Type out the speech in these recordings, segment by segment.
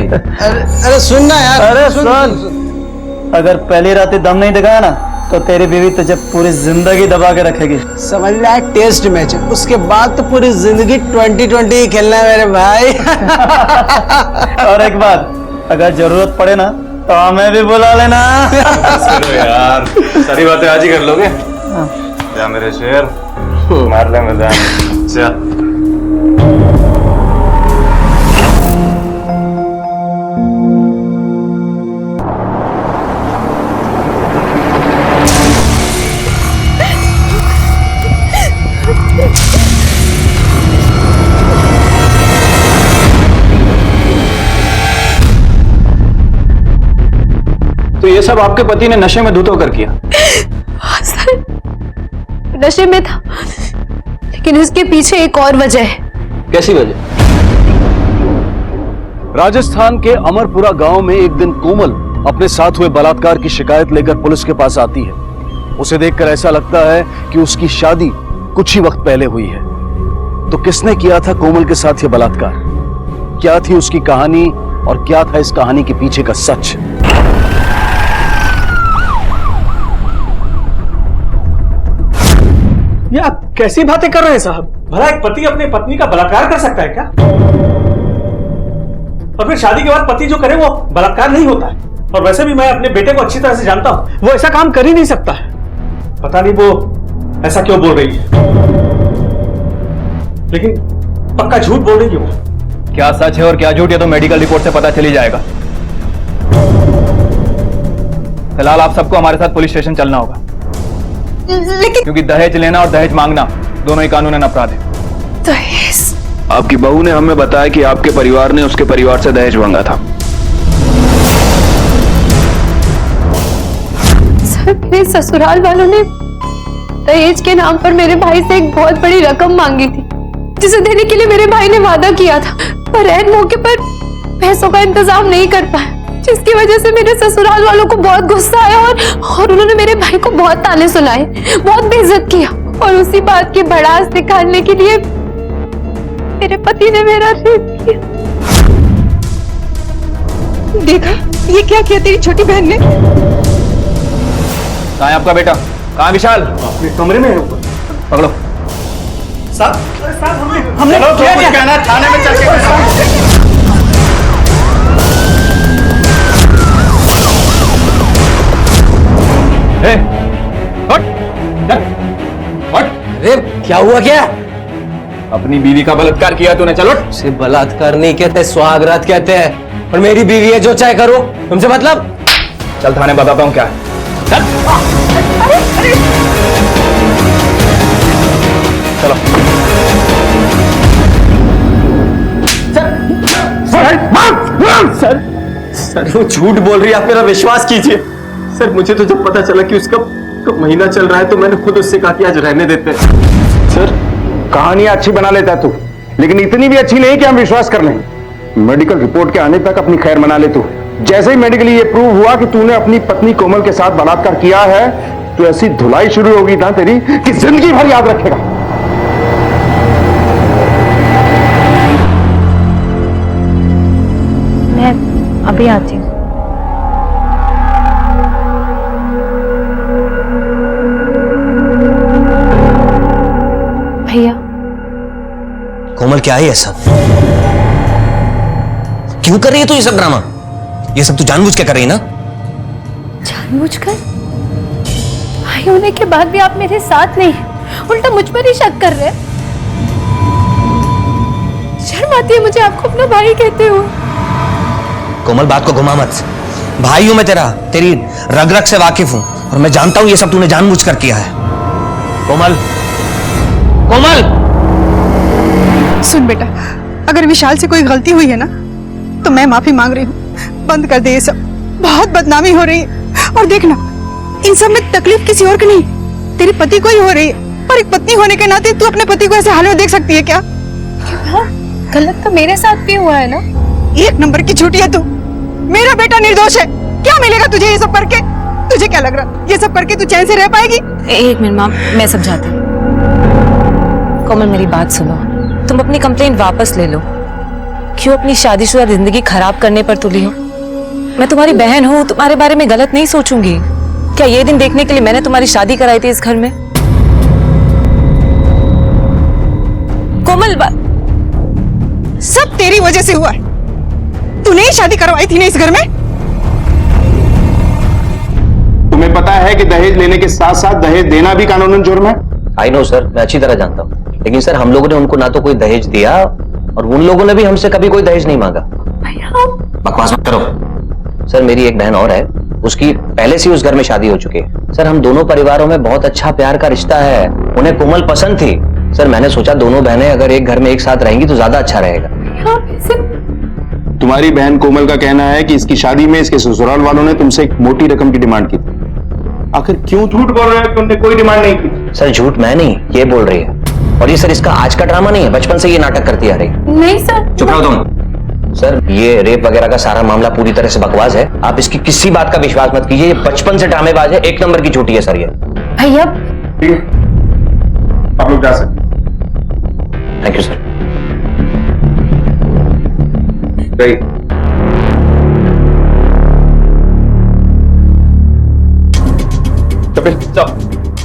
अरे सुन ना यार। अरे सुन, अगर पहली रात ही दम नहीं दिखाया ना तो तेरी बीवी तुझे पूरी जिंदगी दबा के रखेगी। समझ लिया, टेस्ट मैच है, उसके बाद तो पूरी जिंदगी 2020 ही खेलना है मेरे भाई। और एक बात, अगर जरूरत पड़े ना तो हमें भी बुला लेना। चलो यार, सारी बातें आज ही कर लोगे? क्या मेरे शेर, मार ले मजा। चल तो ये सब आपके पति ने नशे में धुत होकर किया? हाँ सर, नशे में था, लेकिन इसके पीछे एक और वजह है। कैसी वजह? राजस्थान के अमरपुरा गांव में एक दिन कोमल अपने साथ हुए बलात्कार की शिकायत लेकर पुलिस के पास आती है। उसे देखकर ऐसा लगता है कि उसकी शादी कुछ ही वक्त पहले हुई है। तो किसने किया था कोमल के साथ ये बलात्कार? क्या थी उसकी कहानी और क्या था इस कहानी के पीछे का सच? ये आप कैसी बातें कर रहे हैं साहब? भला एक पति अपनी पत्नी का बलात्कार कर सकता है क्या? और फिर शादी के बाद पति जो करे वो बलात्कार नहीं होता है। और वैसे भी मैं अपने बेटे को अच्छी तरह से जानता हूं, वो ऐसा काम कर ही नहीं सकता है। पता नहीं वो ऐसा क्यों बोल रही है, लेकिन पक्का झूठ बोल रही है वो। क्या सच है और क्या झूठ, ये तो मेडिकल रिपोर्ट से पता चली जाएगा। फिलहाल आप सबको हमारे साथ पुलिस स्टेशन चलना होगा, लेकिन क्योंकि दहेज लेना और दहेज मांगना दोनों ही कानूनन अपराध है। दहेज? आपकी बहू ने हमें बताया कि आपके परिवार ने उसके परिवार से दहेज मांगा था। सर, मेरे ससुराल वालों ने दहेज के नाम पर मेरे भाई से एक बहुत बड़ी रकम मांगी थी, जिसे देने के लिए मेरे भाई ने वादा किया था, पर ऐन मौके पर पैसों का इंतजाम नहीं कर पाया, जिसकी वजह से मेरे ससुराल वालों को बहुत गुस्सा आया और उन्होंने मेरे भाई को बहुत ताने सुनाए, बहुत बेइज्जत किया। और उसी बात की भड़ास निकालने के लिए मेरे पति ने मेरा रेप किया। देखा ये क्या किया तेरी छोटी बहन ने? कहाँ है आपका बेटा? कहाँ विशाल? अपने कमरे में है ऊपर। पकड़ो। साहब हमने क्या कहना है, थाने में चल के अरे क्या हुआ क्या? अपनी बीवी का बलात्कार किया तूने, चलो। उसे बलात्कार नहीं कहते, सुहागरात कहते हैं। और मेरी बीवी है, जो चाहे करो, तुमसे मतलब? चल थाने बताता हूँ क्या है। चल। चलो। सर वो झूठ बोल रही है, आप मेरा विश्वास कीजिए। सर मुझे तो जब पता चला कि उसका तो महीना चल रहा है तो मैंने खुद उससे कहा कि आज रहने देते हैं। सर कहानियां अच्छी बना लेता तू, लेकिन इतनी भी अच्छी नहीं कि हम विश्वास कर लें। मेडिकल रिपोर्ट के आने तक अपनी खैर मना ले तू। जैसे ही मेडिकली ये प्रूव हुआ कि तूने अपनी पत्नी कोमल के साथ बलात्कार किया है, तो ऐसी धुलाई शुरू होगी ना तेरी कि जिंदगी भर याद रखेगा। मैं अभी आती हूँ। भैया। कोमल क्या है ये सब? क्यों कर रही है तू ये सब ड्रामा? ये सब तू जानबूझ के कर रही है ना? जानबूझकर? भाई होने के बाद भी आप मेरे साथ नहीं, उल्टा मुझ पर ही शक कर रहे हैं। शर्म आती है मुझे आपको अपना भाई कहते हुए। कोमल बात को घुमा मत। भाई हूं मैं तेरा, तेरी रग रग से वाकिफ हूं, और मैं जानता हूं ये सब तूने जानबूझ कर किया है। कोमल, कोमल! सुन बेटा, अगर विशाल से कोई गलती हुई है ना तो मैं माफी मांग रही हूँ। बंद कर दे ये सब, बहुत बदनामी हो रही है। और देखना, इन सब में तकलीफ किसी और की नहीं, तेरे पति को ही हो रही है। और एक पत्नी होने के नाते तू अपने पति को ऐसे हाल में देख सकती है क्या? गलत तो मेरे साथ भी हुआ है ना। एक नंबर की झूठी है तू। मेरा बेटा निर्दोष है। क्या मिलेगा तुझे ये सब करके? तुझे क्या लग रहा ये सब करके तू चैन से रह पाएगी? एक मिनट माँ, मैं समझाती हूँ। कोमल मेरी बात सुनो, तुम अपनी कंप्लेंट वापस ले लो। क्यों अपनी शादीशुदा जिंदगी खराब करने पर तुली हो? मैं तुम्हारी बहन हूँ, तुम्हारे बारे में गलत नहीं सोचूंगी। क्या ये दिन देखने के लिए मैंने तुम्हारी शादी कराई थी इस घर में? कोमल, सब तेरी वजह से हुआ है। तूने ही शादी करवाई थी ना इस घर में। तुम्हें पता है कि दहेज लेने के साथ साथ दहेज देना भी कानूनन जुर्म है? आई नो सर, मैं अच्छी तरह जानता हूँ, लेकिन सर हम लोगों ने उनको ना तो कोई दहेज दिया और उन लोगों ने भी हमसे कभी कोई दहेज नहीं मांगा। बकवास मत करो सर। मेरी एक बहन और है, उसकी पहले से उस घर में शादी हो चुकी है सर। हम दोनों परिवारों में बहुत अच्छा प्यार का रिश्ता है। उन्हें कोमल पसंद थी सर। मैंने सोचा दोनों बहनें अगर एक घर में एक साथ रहेंगी तो ज्यादा अच्छा रहेगा। तुम्हारी बहन कोमल का कहना है कि इसकी शादी में इसके ससुराल वालों ने तुमसे एक मोटी रकम की डिमांड की थी। आखिर क्यों झूठ बोल रहे हो कि उन्होंने कोई डिमांड नहीं की? सर झूठ मैं नहीं, ये बोल रही है। और ये सर इसका आज का ड्रामा नहीं है, बचपन से ये नाटक करती आ रही है। नहीं सर। चुप रहो तुम। सर ये रेप वगैरह का सारा मामला पूरी तरह से बकवास है। आप इसकी किसी बात का विश्वास मत कीजिए। ये बचपन से ड्रामेबाज है, एक नंबर की झूठी है सर ये। भैया ठीक है, आप लोग जा सकते। Thank you sir. कपिल,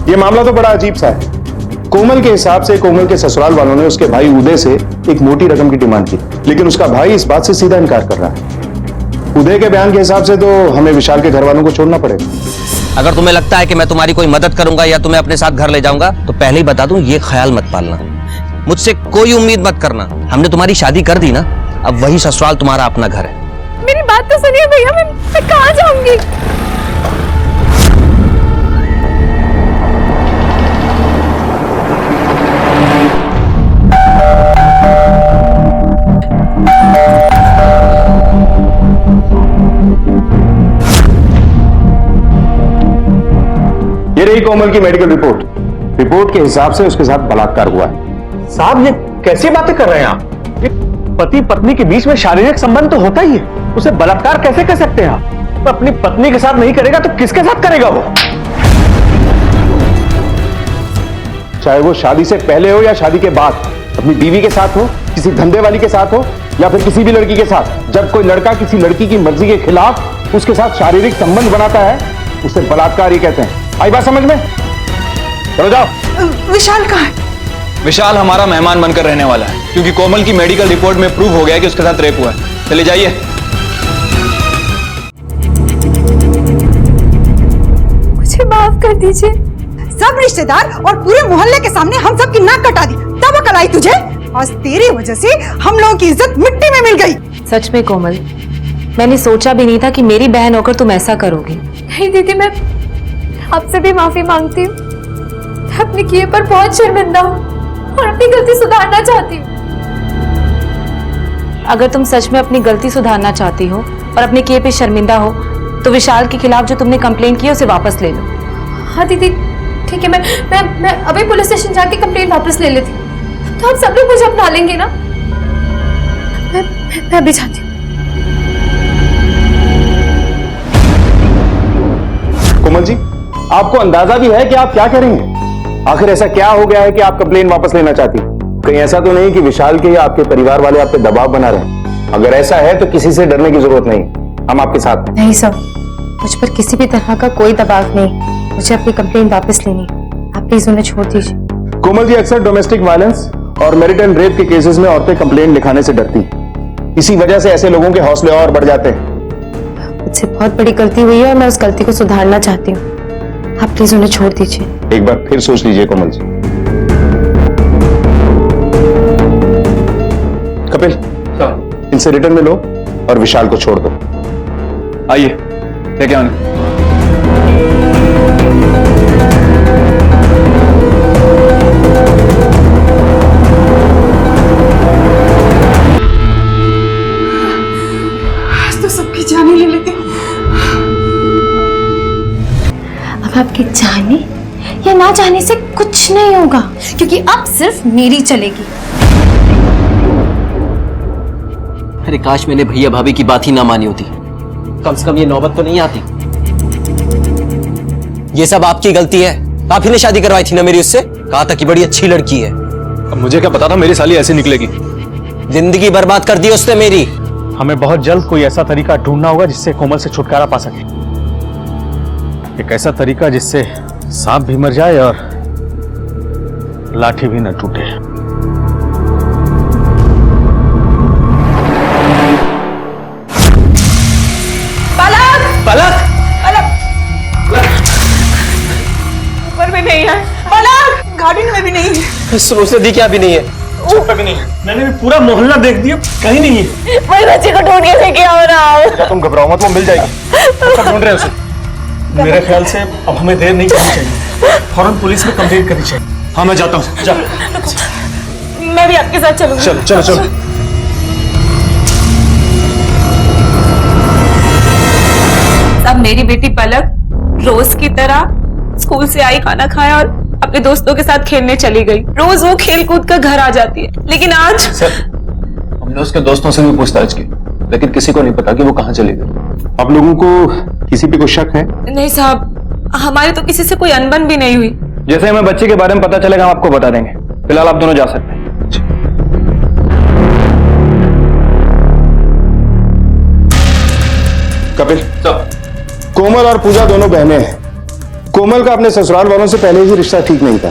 ये मामला तो बड़ा अजीब सा है। कोमल के हिसाब से कोमल के ससुराल वालों ने उसके भाई उदय से एक मोटी रकम की डिमांड की, लेकिन उसका भाई इस बात से सीधा इनकार कर रहा है। उदय के बयान के हिसाब से तो हमें विशाल के घर वालों को छोड़ना पड़ेगा। अगर तुम्हें लगता है कि मैं तुम्हारी कोई मदद करूंगा या तुम्हें अपने साथ घर ले जाऊंगा तो पहले ही बता दूं, ये ख्याल मत पालना। मुझसे कोई उम्मीद मत करना। हमने तुम्हारी शादी कर दी ना, अब वही ससुराल तुम्हारा अपना घर है। मेरी बात तो सुनिए भैया, मैं कहाँ जाऊंगी? ये रही कोमल की मेडिकल रिपोर्ट। रिपोर्ट के हिसाब से उसके साथ बलात्कार हुआ है। साहब ये कैसी बातें कर रहे हैं आप? पति पत्नी के बीच में शारीरिक संबंध तो होता ही है, उसे बलात्कार कैसे कर सकते हैं आप? तो अपनी पत्नी के साथ नहीं करेगा तो किसके साथ करेगा वो? चाहे वो शादी से पहले हो या शादी के बाद, अपनी बीवी के साथ हो, किसी धंधे वाली के साथ हो या फिर किसी भी लड़की के साथ, जब कोई लड़का किसी लड़की की मर्जी के खिलाफ उसके साथ शारीरिक संबंध बनाता है उसे बलात्कार ही कहते हैं। आई बात समझ में? चलो जाओ। विशाल कहाँ है? विशाल हमारा मेहमान बनकर रहने वाला है, क्योंकि कोमल की मेडिकल रिपोर्ट में प्रूव हो गया है कि उसके साथ रेप हुआ है। चले जाइए। मुझे माफ कर दीजिए। सब रिश्तेदार और पूरे मोहल्ले के सामने हम सब की नाक कटा दी, तब अकल आई तुझे? आज तेरी वजह से हम लोगों की इज्जत मिट्टी में मिल गई। सच में कोमल, मैंने सोचा भी नहीं था कि मेरी बहन होकर तुम ऐसा करोगी। नहीं दीदी, मैं आपसे भी माफी मांगती हूँ। मैं अपने किए पर बहुत शर्मिंदा हूँ और अपनी गलती सुधारना चाहती हूँ। अगर तुम सच में अपनी गलती सुधारना चाहती हो और अपने किए पे शर्मिंदा हो तो विशाल के खिलाफ जो तुमने कंप्लेन की है उसे वापस ले लो। हाँ दीदी ठीक है, मैं अभी पुलिस स्टेशन जाके कंप्लेन वापस ले लेती हूँ। तो आप सब लोग मुझे अपना लेंगे ना? मैं अभी जाती हूँ। कोमल जी, आपको अंदाजा भी है कि आप क्या करेंगे? आखिर ऐसा क्या हो गया है कि आप कंप्लेन वापस लेना चाहती? कहीं ऐसा तो नहीं कि विशाल के या आपके परिवार वाले आप पे दबाव बना रहे हैं? अगर ऐसा है तो किसी से डरने की जरूरत नहीं, हम आपके साथ हैं। नहीं सर, मुझ पर किसी भी तरह का कोई दबाव नहीं। मुझे अपनी कंप्लेन वापस लेनी, आप प्लीज उन्हें छोड़ दीजिए। कोमल जी, अक्सर डोमेस्टिक वायलेंस और मैरिटल रेप के केसेस में औरतें कंप्लेन लिखाने से डरती हैं। इसी वजह से ऐसे लोगों के हौसले और बढ़ जाते हैं। मुझसे बहुत बड़ी गलती हुई है और मैं उस गलती को सुधारना चाहती हूँ। आप प्लीज उन्हें छोड़ दीजिए। एक बार फिर सोच लीजिए कोमल जी। कपिल, इनसे रिटर्न में लो और विशाल को छोड़ दो। आइए लेके आने। तो सबकी जाने ले लेते। अब आपके जाने या ना जाने से कुछ नहीं होगा, क्योंकि अब सिर्फ मेरी चलेगी। अरे काश मैंने भैया भाभी की बात ही ना मानी होती, कम से कम ये नौबत तो नहीं आती। ये सब आपकी गलती है। आप ही ने शादी करवाई थी ना मेरी उससे, कहा था कि बड़ी अच्छी लड़की है। अब मुझे क्या पता था मेरी साली ऐसे निकलेगी। जिंदगी बर्बाद कर दी उसने मेरी। हमें बहुत जल्द कोई ऐसा तरीका ढूंढना होगा जिससे कोमल से छुटकारा पा सके। एक ऐसा तरीका जिससे सांप भी मर जाए और लाठी भी न टूटे। पलक ऊपर में नहीं है, पलक गार्डन में भी नहीं है, उसने दी क्या भी नहीं है, ऊपर भी नहीं है। मैंने भी पूरा मोहल्ला देख दिया, कहीं नहीं है। वही बच्चे को ढूंढ के लेके आओ ना। तुम घबराओ मत, वो मिल जाएगी। ढूंढ रहे हैं उसे। मेरे ख्याल से अब हमें देर नहीं करनी चाहिए, फौरन पुलिस में कंप्लेंट करनी चाहिए। हाँ मैं जाता हूँ। जा। मैं भी आपके साथ चलूंगी। चलो चलो चलो। अब मेरी बेटी पलक रोज की तरह स्कूल से आई, खाना खाया और अपने दोस्तों के साथ खेलने चली गई। रोज वो खेल कूद कर घर आ जाती है, लेकिन आज सर हमने उसके दोस्तों से भी पूछताछ की, लेकिन किसी को नहीं पता कि वो कहाँ चली गई। आप लोगों को किसी पे कोई शक है? नहीं साहब, हमारे तो किसी से कोई अनबन भी नहीं हुई। जैसे हमें बच्चे के बारे में पता चलेगा हम आपको बता देंगे। फिलहाल आप दोनों जा सकते हैं। कपिल, कोमल और पूजा दोनों बहनें हैं। कोमल का अपने ससुराल वालों से पहले ही रिश्ता ठीक नहीं था।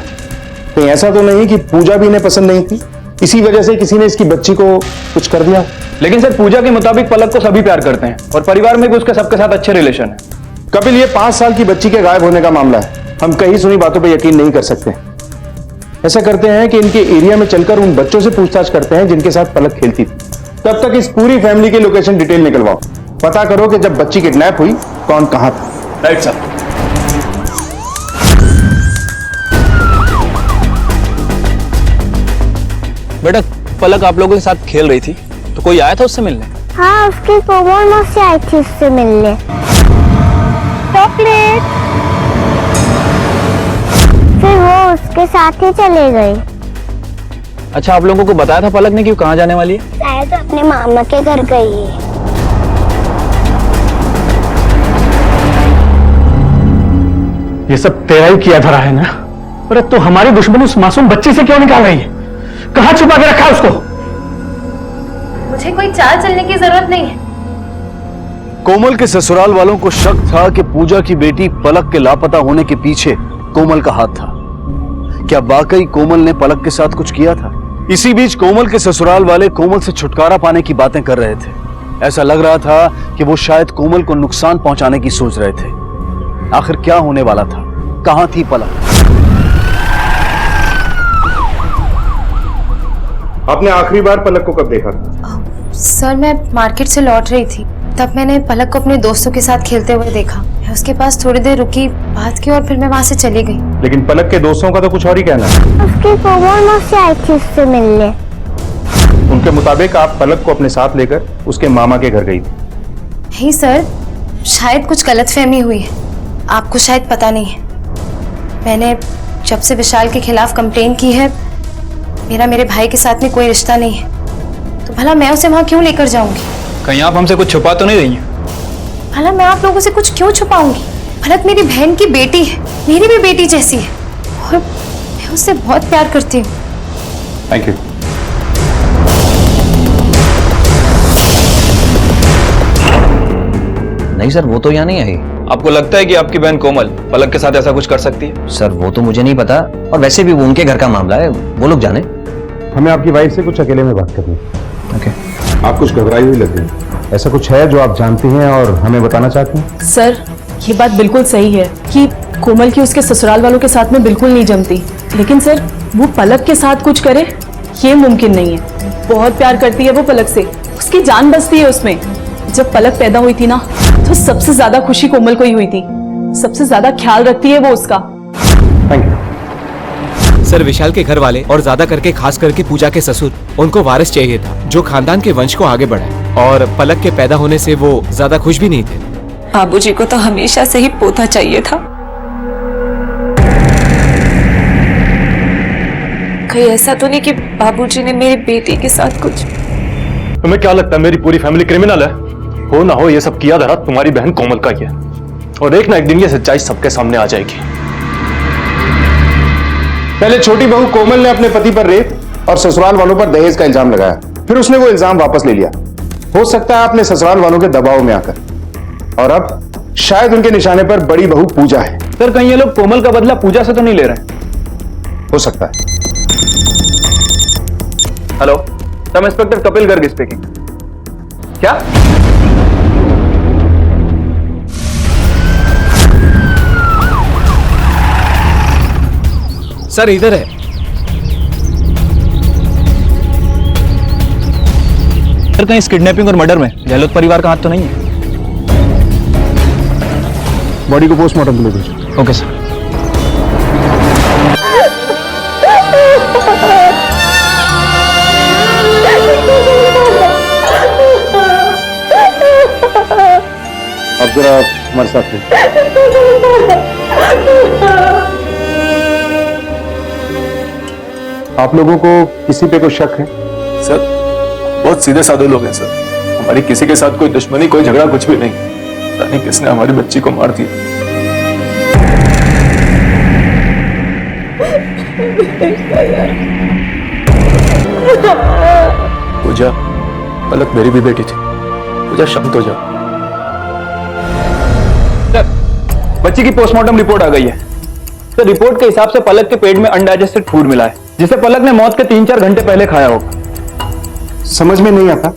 कहीं ऐसा तो नहीं कि पूजा भी इन्हें पसंद नहीं थी, इसी वजह से किसी ने इसकी बच्ची को कुछ कर दिया? लेकिन सर पूजा के मुताबिक पलक को सभी प्यार करते हैं और परिवार में भी उसके सबके साथ अच्छे रिलेशन है। कपिल, ये 5 साल की बच्ची के गायब होने का मामला है। हम कहीं सुनी बातों पर यकीन नहीं कर सकते। ऐसा करते हैं कि इनके एरिया में चलकर उन बच्चों से पूछताछ करते हैं जिनके साथ पलक खेलती थी। तब तक इस पूरी फैमिली की लोकेशन डिटेल निकलवाओ, पता करो कि जब बच्ची किडनैप हुई कौन कहां था। Right sir. बेटा पलक आप लोगों के साथ खेल रही थी तो कोई आया था उससे मिलने? हाँ, उसकी कोमल मौसी आई थी उससे मिलने। चॉकलेट। फिर वो उसके साथ ही चले गई। अच्छा, आप लोगों को बताया था पलक ने कि वो कहाँ जाने वाली है? शायद अपने मामा के घर गई है। ये सब तेरा ही किया धरा है ना? अरे तो हमारी दुश्मनी उस मासूम बच्चे से क्यों निकाल रही है? कहाँ छुपा के रखा है उसको? मुझे कोई चाल चलने की जरूरत नहीं है। कोमल के ससुराल वालों को शक था कि पूजा की बेटी पलक के लापता होने के पीछे कोमल का हाथ था। क्या वाकई कोमल ने पलक के साथ कुछ किया था? इसी बीच कोमल के ससुराल वाले कोमल से छुटकारा पाने की बातें कर रहे थे। ऐसा लग रहा था कि वो शायद कोमल को नुकसान पहुंचाने की सोच रहे थे। आखिर क्या होने वाला था? कहां थी पलक? आपने आखिरी बार पलक को कब देखा था? सर मैं मार्केट से लौट रही थी, तब मैंने पलक को अपने दोस्तों के साथ खेलते हुए देखा। मैं उसके पास थोड़ी देर रुकी, बात की और फिर मैं वहां से चली गई। लेकिन पलक के दोस्तों का तो कुछ और ही कहना है। उसकी कोमल मौसी आई थी उससे मिलने। उनके मुताबिक आप पलक को अपने साथ लेकर उसके मामा के घर गई थी। नहीं सर, शायद कुछ गलतफहमी हुई है, आपको शायद पता नहीं है। मैंने जब से विशाल के खिलाफ कंप्लेन की है, मेरा मेरे भाई के साथ में कोई रिश्ता नहीं है, तो भला मैं उसे वहां क्यों लेकर जाऊंगी? कहीं आप हमसे कुछ छुपा तो नहीं रही हैं? भला मैं आप लोगों से कुछ क्यों छुपाऊंगी? पलक मेरी बहन की बेटी है, मेरी भी बेटी जैसी है, और मैं उससे बहुत प्यार करती हूँ। Thank you. नहीं सर, वो तो यहाँ नहीं आई। आपको लगता है कि आपकी बहन कोमल पलक के साथ ऐसा कुछ कर सकती है? सर वो तो मुझे नहीं पता, और वैसे भी वो उनके घर का मामला है, वो लोग जाने। हमें आपकी वाइफ से कुछ अकेले में बात करनी है। ओके। आप कुछ घबराई हुई लग रही। ऐसा कुछ है जो आप जानती हैं और हमें बताना चाहती हैं? सर ये बात बिल्कुल सही है कि कोमल की उसके ससुराल वालों के साथ में बिल्कुल नहीं जमती, लेकिन सर वो पलक के साथ कुछ करे ये मुमकिन नहीं है। बहुत प्यार करती है वो पलक से, उसकी जान बसती है उसमें। जब पलक पैदा हुई थी ना, तो सबसे ज्यादा खुशी कोमल को ही हुई थी, सबसे ज्यादा ख्याल रखती है वो उसका। Thank you. सर विशाल के घर वाले और ज्यादा करके खास करके पूजा के ससुर, उनको वारिस चाहिए था जो खानदान के वंश को आगे बढ़ाए, और पलक के पैदा होने से वो ज्यादा खुश भी नहीं थे। बाबूजी को तो हमेशा से ही पोता चाहिए था। कहीं ऐसा तो नहीं कि बाबूजी ने मेरी बेटी के साथ कुछ? तुम्हें क्या लगता है मेरी पूरी फैमिली क्रिमिनल है? हो ना हो ये सब किया धरा तुम्हारी बहन कोमल का ही है, और एक ना एक दिन ये सच्चाई सबके सामने आ जाएगी। पहले छोटी बहू कोमल ने अपने पति पर रेप और ससुराल वालों पर दहेज का इल्जाम लगाया, फिर उसने वो इल्जाम वापस ले लिया। हो सकता है अपने ससुराल वालों के दबाव में आकर, और अब शायद उनके निशाने पर बड़ी बहू पूजा है। सर कहीं ये लोग कोमल का बदला पूजा से तो नहीं ले रहे? हो सकता है। Hello, sub inspector Kapil Garg speaking. क्या? सर इधर है। सर कहीं इस किडनैपिंग और मर्डर में गहलोत परिवार का हाथ तो नहीं है? बॉडी को पोस्टमार्टम के लिए भेजो। Okay sir. अब जरा हमारे साथ रहिए। आप लोगों को किसी पे कोई शक है? सर बहुत सीधे साधे लोग हैं सर, हमारी किसी के साथ कोई दुश्मनी, कोई झगड़ा कुछ भी नहीं। पता नहीं किसने हमारी बच्ची को मार दिया। पूजा, पलक मेरी भी बेटी थी। पूजा शांत हो जाओ। सर बच्ची की पोस्टमार्टम रिपोर्ट आ गई है। सर रिपोर्ट के हिसाब से पलक के पेट में अनडाइजेस्टेड फूड मिला है, जिसे पलक ने मौत के 3-4 घंटे पहले खाया होगा। समझ में नहीं आता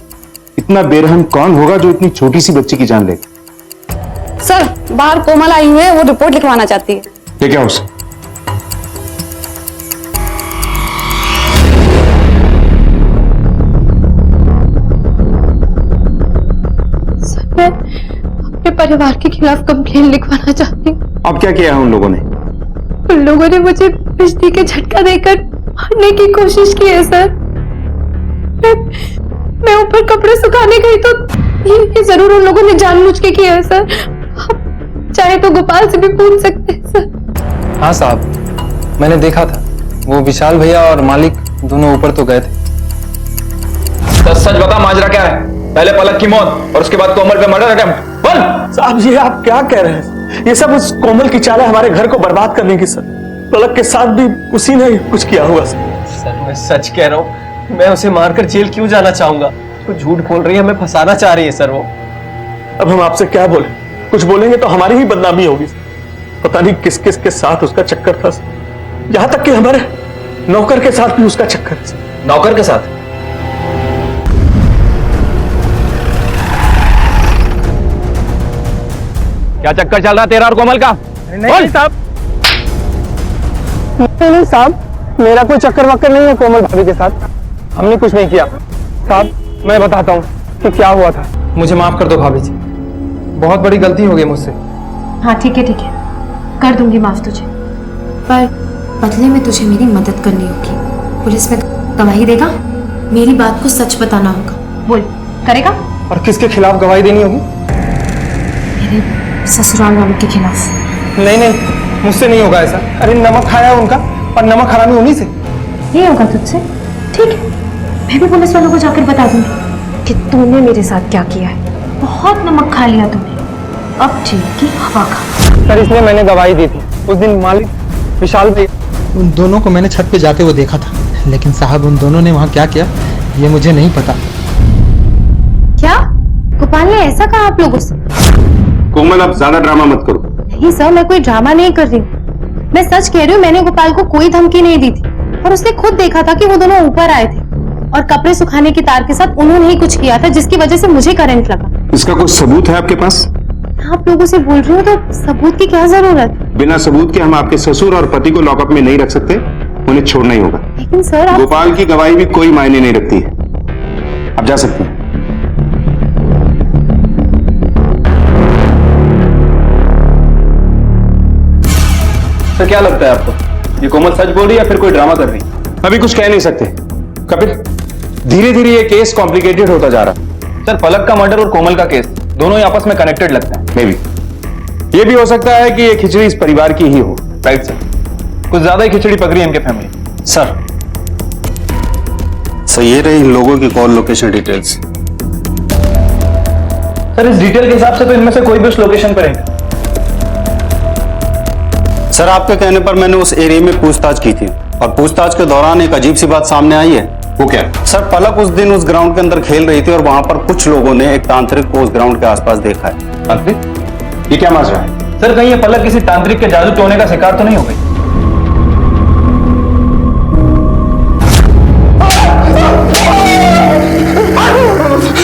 इतना बेरहम कौन होगा जो इतनी छोटी सी बच्ची की जान लेगा। सर बाहर कोमल आई हुई है, वो रिपोर्ट लिखवाना चाहती है। ये क्या उसे? मैं अपने परिवार के खिलाफ कंप्लेन लिखवाना चाहती हूँ। अब क्या किया है उन लोगों ने? उन लोगों ने मुझे बिजली के झटका देकर मारने की कोशिश की है सर। मैं ऊपर कपड़े सुखाने गई तो ये जरूर उन लोगों ने जानबूझ के किया है सर। आप चाहे तो गोपाल से भी पूछ सकते हैं सर। हाँ साहब, मैंने देखा था, वो विशाल भैया और मालिक दोनों ऊपर तो गए थे। सच बता माजरा क्या है? पहले पलक की मौत और उसके बाद कोमल पे मर्डर अटेम्प्ट। बोल। साहब ये आप क्या कह रहे हैं? ये सब उस कोमल की चाल है हमारे घर को बर्बाद करने की सर। पलक के साथ भी उसी ने कुछ किया होगा सर। सर मैं सच कह रहा हूँ, मैं उसे मारकर जेल क्यों जाना चाहूंगा? वो झूठ बोल रही है, हमें फंसाना चाह रही है सर वो। अब हम आपसे क्या बोले? कुछ बोलेंगे तो हमारी ही बदनामी होगी। पता नहीं किस किस के साथ उसका चक्कर था, यहां तक कि हमारे नौकर के साथ भी उसका चक्कर है। नौकर के साथ? क्या चक्कर चल रहा तेरा और कोमल का? नहीं साहब, नहीं साहब, मेरा कोई चक्कर वक्कर नहीं है कोमल भाभी के साथ। हमने कुछ नहीं किया साहब। मैं बताता हूँ कि क्या हुआ था। मुझे माफ कर दो भाभी जी, बहुत बड़ी गलती हो गई मुझसे। हाँ ठीक है, कर दूंगी माफ तुझे, पर बदले में तुझे मेरी मदद करनी होगी। पुलिस में गवाही देगा, मेरी बात को सच बताना होगा। बोल, करेगा? और किसके खिलाफ गवाही देनी होगी? मेरे ससुराल वालों के खिलाफ। नहीं नहीं, मुझसे नहीं होगा ऐसा। अरे नमक खाया उनका, और नमक हरामी उन्हीं से। नहीं होगा तुझसे? ठीक है, मैं भी पुलिस वालों को जाकर बता दूंगी कि तूने मेरे साथ क्या किया है। बहुत नमक खा लिया तूने, अब जेल की हवा खा। सर इसलिए मैंने गवाही दी थी। उस दिन मालिक विशाल भैया, उन दोनों को मैंने छत पे जाते हुए देखा था, लेकिन साहब उन दोनों ने वहाँ क्या किया ये मुझे नहीं पता। क्या गोपाल ने ऐसा कहा आप लोगों से? कोमल अब ज्यादा ड्रामा मत करो। नहीं सर, मैं कोई ड्रामा नहीं कर रही हूँ, मैं सच कह रही हूँ। मैंने गोपाल को कोई धमकी नहीं दी थी, और उसने खुद देखा था कि वो दोनों ऊपर आए थे और कपड़े सुखाने की तार के साथ उन्होंने ही कुछ किया था, जिसकी वजह से मुझे करंट लगा। इसका कोई सबूत है आपके पास? आप लोगों से बोल रही हूँ तो सबूत की क्या जरूरत? बिना सबूत के हम आपके ससुर और पति को लॉकअप में नहीं रख सकते, उन्हें छोड़ना ही होगा। लेकिन सर आप... गोपाल की गवाही भी कोई मायने नहीं रखती है। आप जा सकते हैं। सर क्या लगता है आपको, ये कोमल सच बोल रही है या फिर कोई ड्रामा कर रही है? अभी कुछ कह नहीं सकते कपिल, धीरे धीरे ये केस कॉम्प्लिकेटेड होता जा रहा। सर पलक का मर्डर और कोमल का केस दोनों ही आपस में कनेक्टेड लगता है। मे बी ये भी हो सकता है कि ये खिचड़ी इस परिवार की ही हो। राइट सर, कुछ ज्यादा ही खिचड़ी पक रही है इनके फैमिली। सर ये रही इन लोगों की कॉल लोकेशन डिटेल्स। सर इस डिटेल के हिसाब से तो इनमें से कोई भी उस लोकेशन पर रहेगा। सर आपके कहने पर मैंने उस एरिया में पूछताछ की थी, और पूछताछ के दौरान एक अजीब सी बात सामने आई है वो क्या? सर पलक उस दिन उस ग्राउंड के अंदर खेल रही थी और वहां पर कुछ लोगों ने एक तांत्रिक को उस ग्राउंड के आसपास देखा है। तांत्रिक? ये क्या माजरा है? सर कहीं ये पलक किसी तांत्रिक के जादू टोने का शिकार तो नहीं हो गई?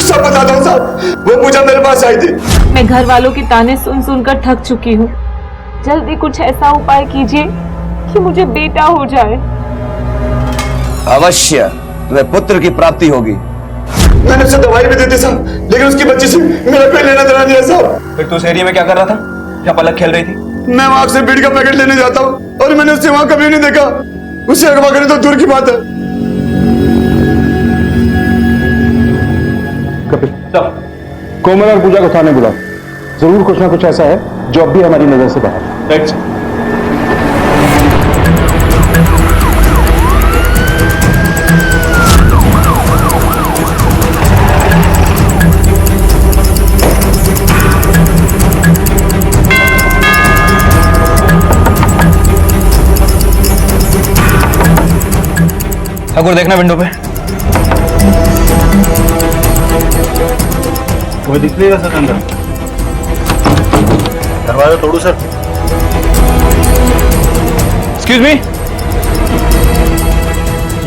सब बता दो साहब, वो पूजा मेरे पास आई थी। मैं घर वालों की ताने सुन सुनकर थक चुकी हूँ। जल्दी कुछ ऐसा उपाय कीजिए कि मुझे बेटा हो जाए। अवश्य तुम्हें पुत्र की प्राप्ति होगी। मैंने उसे दवाई भी दी थी साहब, लेकिन उसकी बच्ची से मेरा कोई लेना देना नहीं है साहब। फिर तू उस एरिया में क्या कर रहा था जहाँ पलक खेल रही थी? मैं वहां से बीड़ी का पैकेट लेने जाता हूँ और मैंने उसे वहां कभी नहीं देखा। उसे अगवा करे तो दूर की बात है। कपिल, कोमल और पूजा को थाने बुलाओ। जरूर कुछ ना कुछ ऐसा है जो अब भी हमारी नजर से बाहर है। ठाकुर देखना विंडो पे। वो दिख रही है सर अंदर। दरवाजा तोड़ू सर। एक्सक्यूज मी,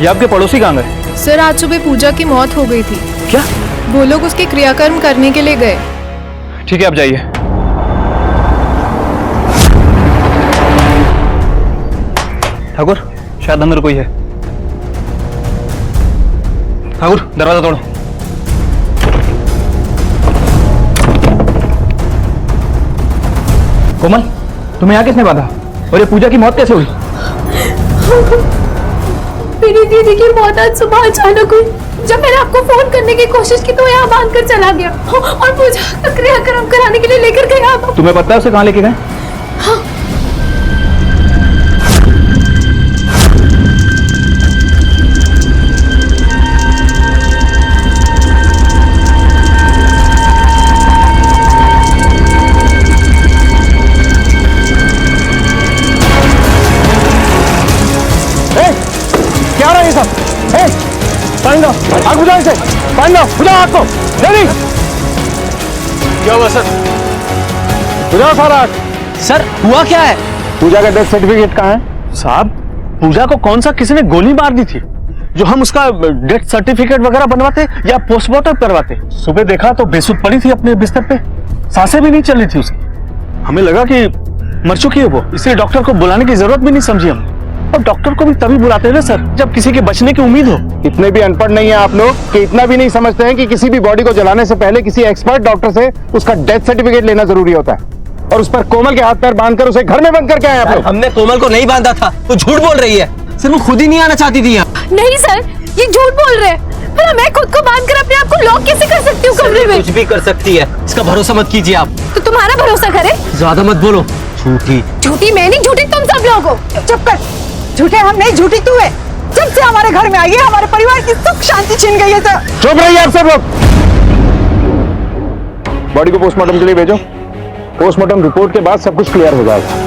ये आपके पड़ोसी कहाँ गए? सर आज सुबह पूजा की मौत हो गई थी। क्या? वो लोग उसके क्रियाकर्म करने के लिए गए। ठीक है आप जाइए। ठाकुर शायद अंदर कोई है। ठाकुर दरवाजा तोड़ो। कोमल तुम्हें यहाँ किसने बांधा और ये पूजा की मौत कैसे हुई? मेरी दीदी की मौत आज सुबह अचानक हुई। जब मैंने आपको फोन करने की कोशिश की तो यहाँ बांध कर चला गया और पूजा का क्रियाक्रम कराने के लिए लेकर गया आप। तुम्हें पता है उसे कहाँ लेके गए? हाँ। क्या रहा है ये सब? पानी दो, आग बुझाओ इसे, पानी दो, बुझाओ आग को, जल्दी। क्या हुआ सर? बुझाओ सारा आग। सर हुआ क्या है? पूजा का डेथ सर्टिफिकेट कहाँ है? साहब पूजा को कौन सा किसी ने गोली मार दी थी जो हम उसका डेथ सर्टिफिकेट वगैरह बनवाते या पोस्टमार्टम करवाते? सुबह देखा तो बेसुध पड़ी थी अपने बिस्तर पे, सांसें भी नहीं चल रही थी उसकी। हमें लगा कि मर चुकी है वो, इसलिए डॉक्टर को बुलाने की जरूरत भी नहीं समझी हमने। और डॉक्टर को भी तभी बुलाते हैं ना सर जब किसी के बचने की उम्मीद हो। इतने भी अनपढ़ नहीं है आप लोग कि इतना भी नहीं समझते हैं कि किसी भी बॉडी को जलाने से पहले किसी एक्सपर्ट डॉक्टर से उसका डेथ सर्टिफिकेट लेना जरूरी होता है। और उस पर कोमल के हाथ पैर बांधकर उसे घर में बंद करके आए आप लोग। हमने कोमल को नहीं बांधा था, वो झूठ बोल रही है। सर वो खुद ही नहीं आना चाहती थी यहाँ। नहीं सर ये झूठ बोल रहे हैं। पर मैं खुद को बांध कर अपने आप को लॉक कैसे कर सकती हूँ कमरे में? कुछ भी कर सकती है, इसका भरोसा मत कीजिए आप। तो तुम्हारा भरोसा करे? ज्यादा मत बोलो। झूठी झूठी मैं नहीं, झूठी तुम सब लोग हो। चुप कर, झूठे हम नहीं, झूठी तू है। जब से हमारे घर में आई है हमारे परिवार की सुख शांति छिन गई है सर। चुप रहिए आप सब लोग। बॉडी को पोस्टमार्टम के लिए भेजो। पोस्टमार्टम रिपोर्ट के बाद सब कुछ क्लियर हो जाएगा।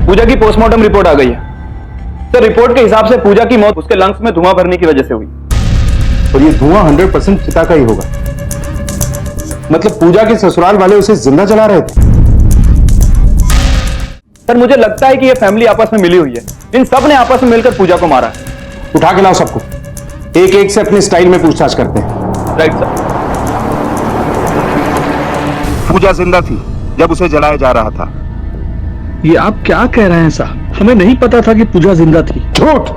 पूजा की पोस्टमार्टम रिपोर्ट आ गई है सर। रिपोर्ट के हिसाब से पूजा की मौत उसके लंग्स में धुआं भरने की वजह से हुई। और ये धुआं 100% चिता का ही होगा। मतलब पूजा के ससुराल वाले उसे जिंदा जला रहे थे। सर मुझे लगता है कि ये फैमिली आपस में मिली हुई है। इन सब ने आपस में मिलकर पूजा को मारा है। उठा के लाओ सबको, एक एक से अपने स्टाइल में पूछताछ करते हैं। Right sir. पूजा जिंदा थी जब उसे जलाया जा रहा था। ये आप क्या कह रहे हैं साहब? हमें नहीं पता था कि पूजा जिंदा थी। झूठ!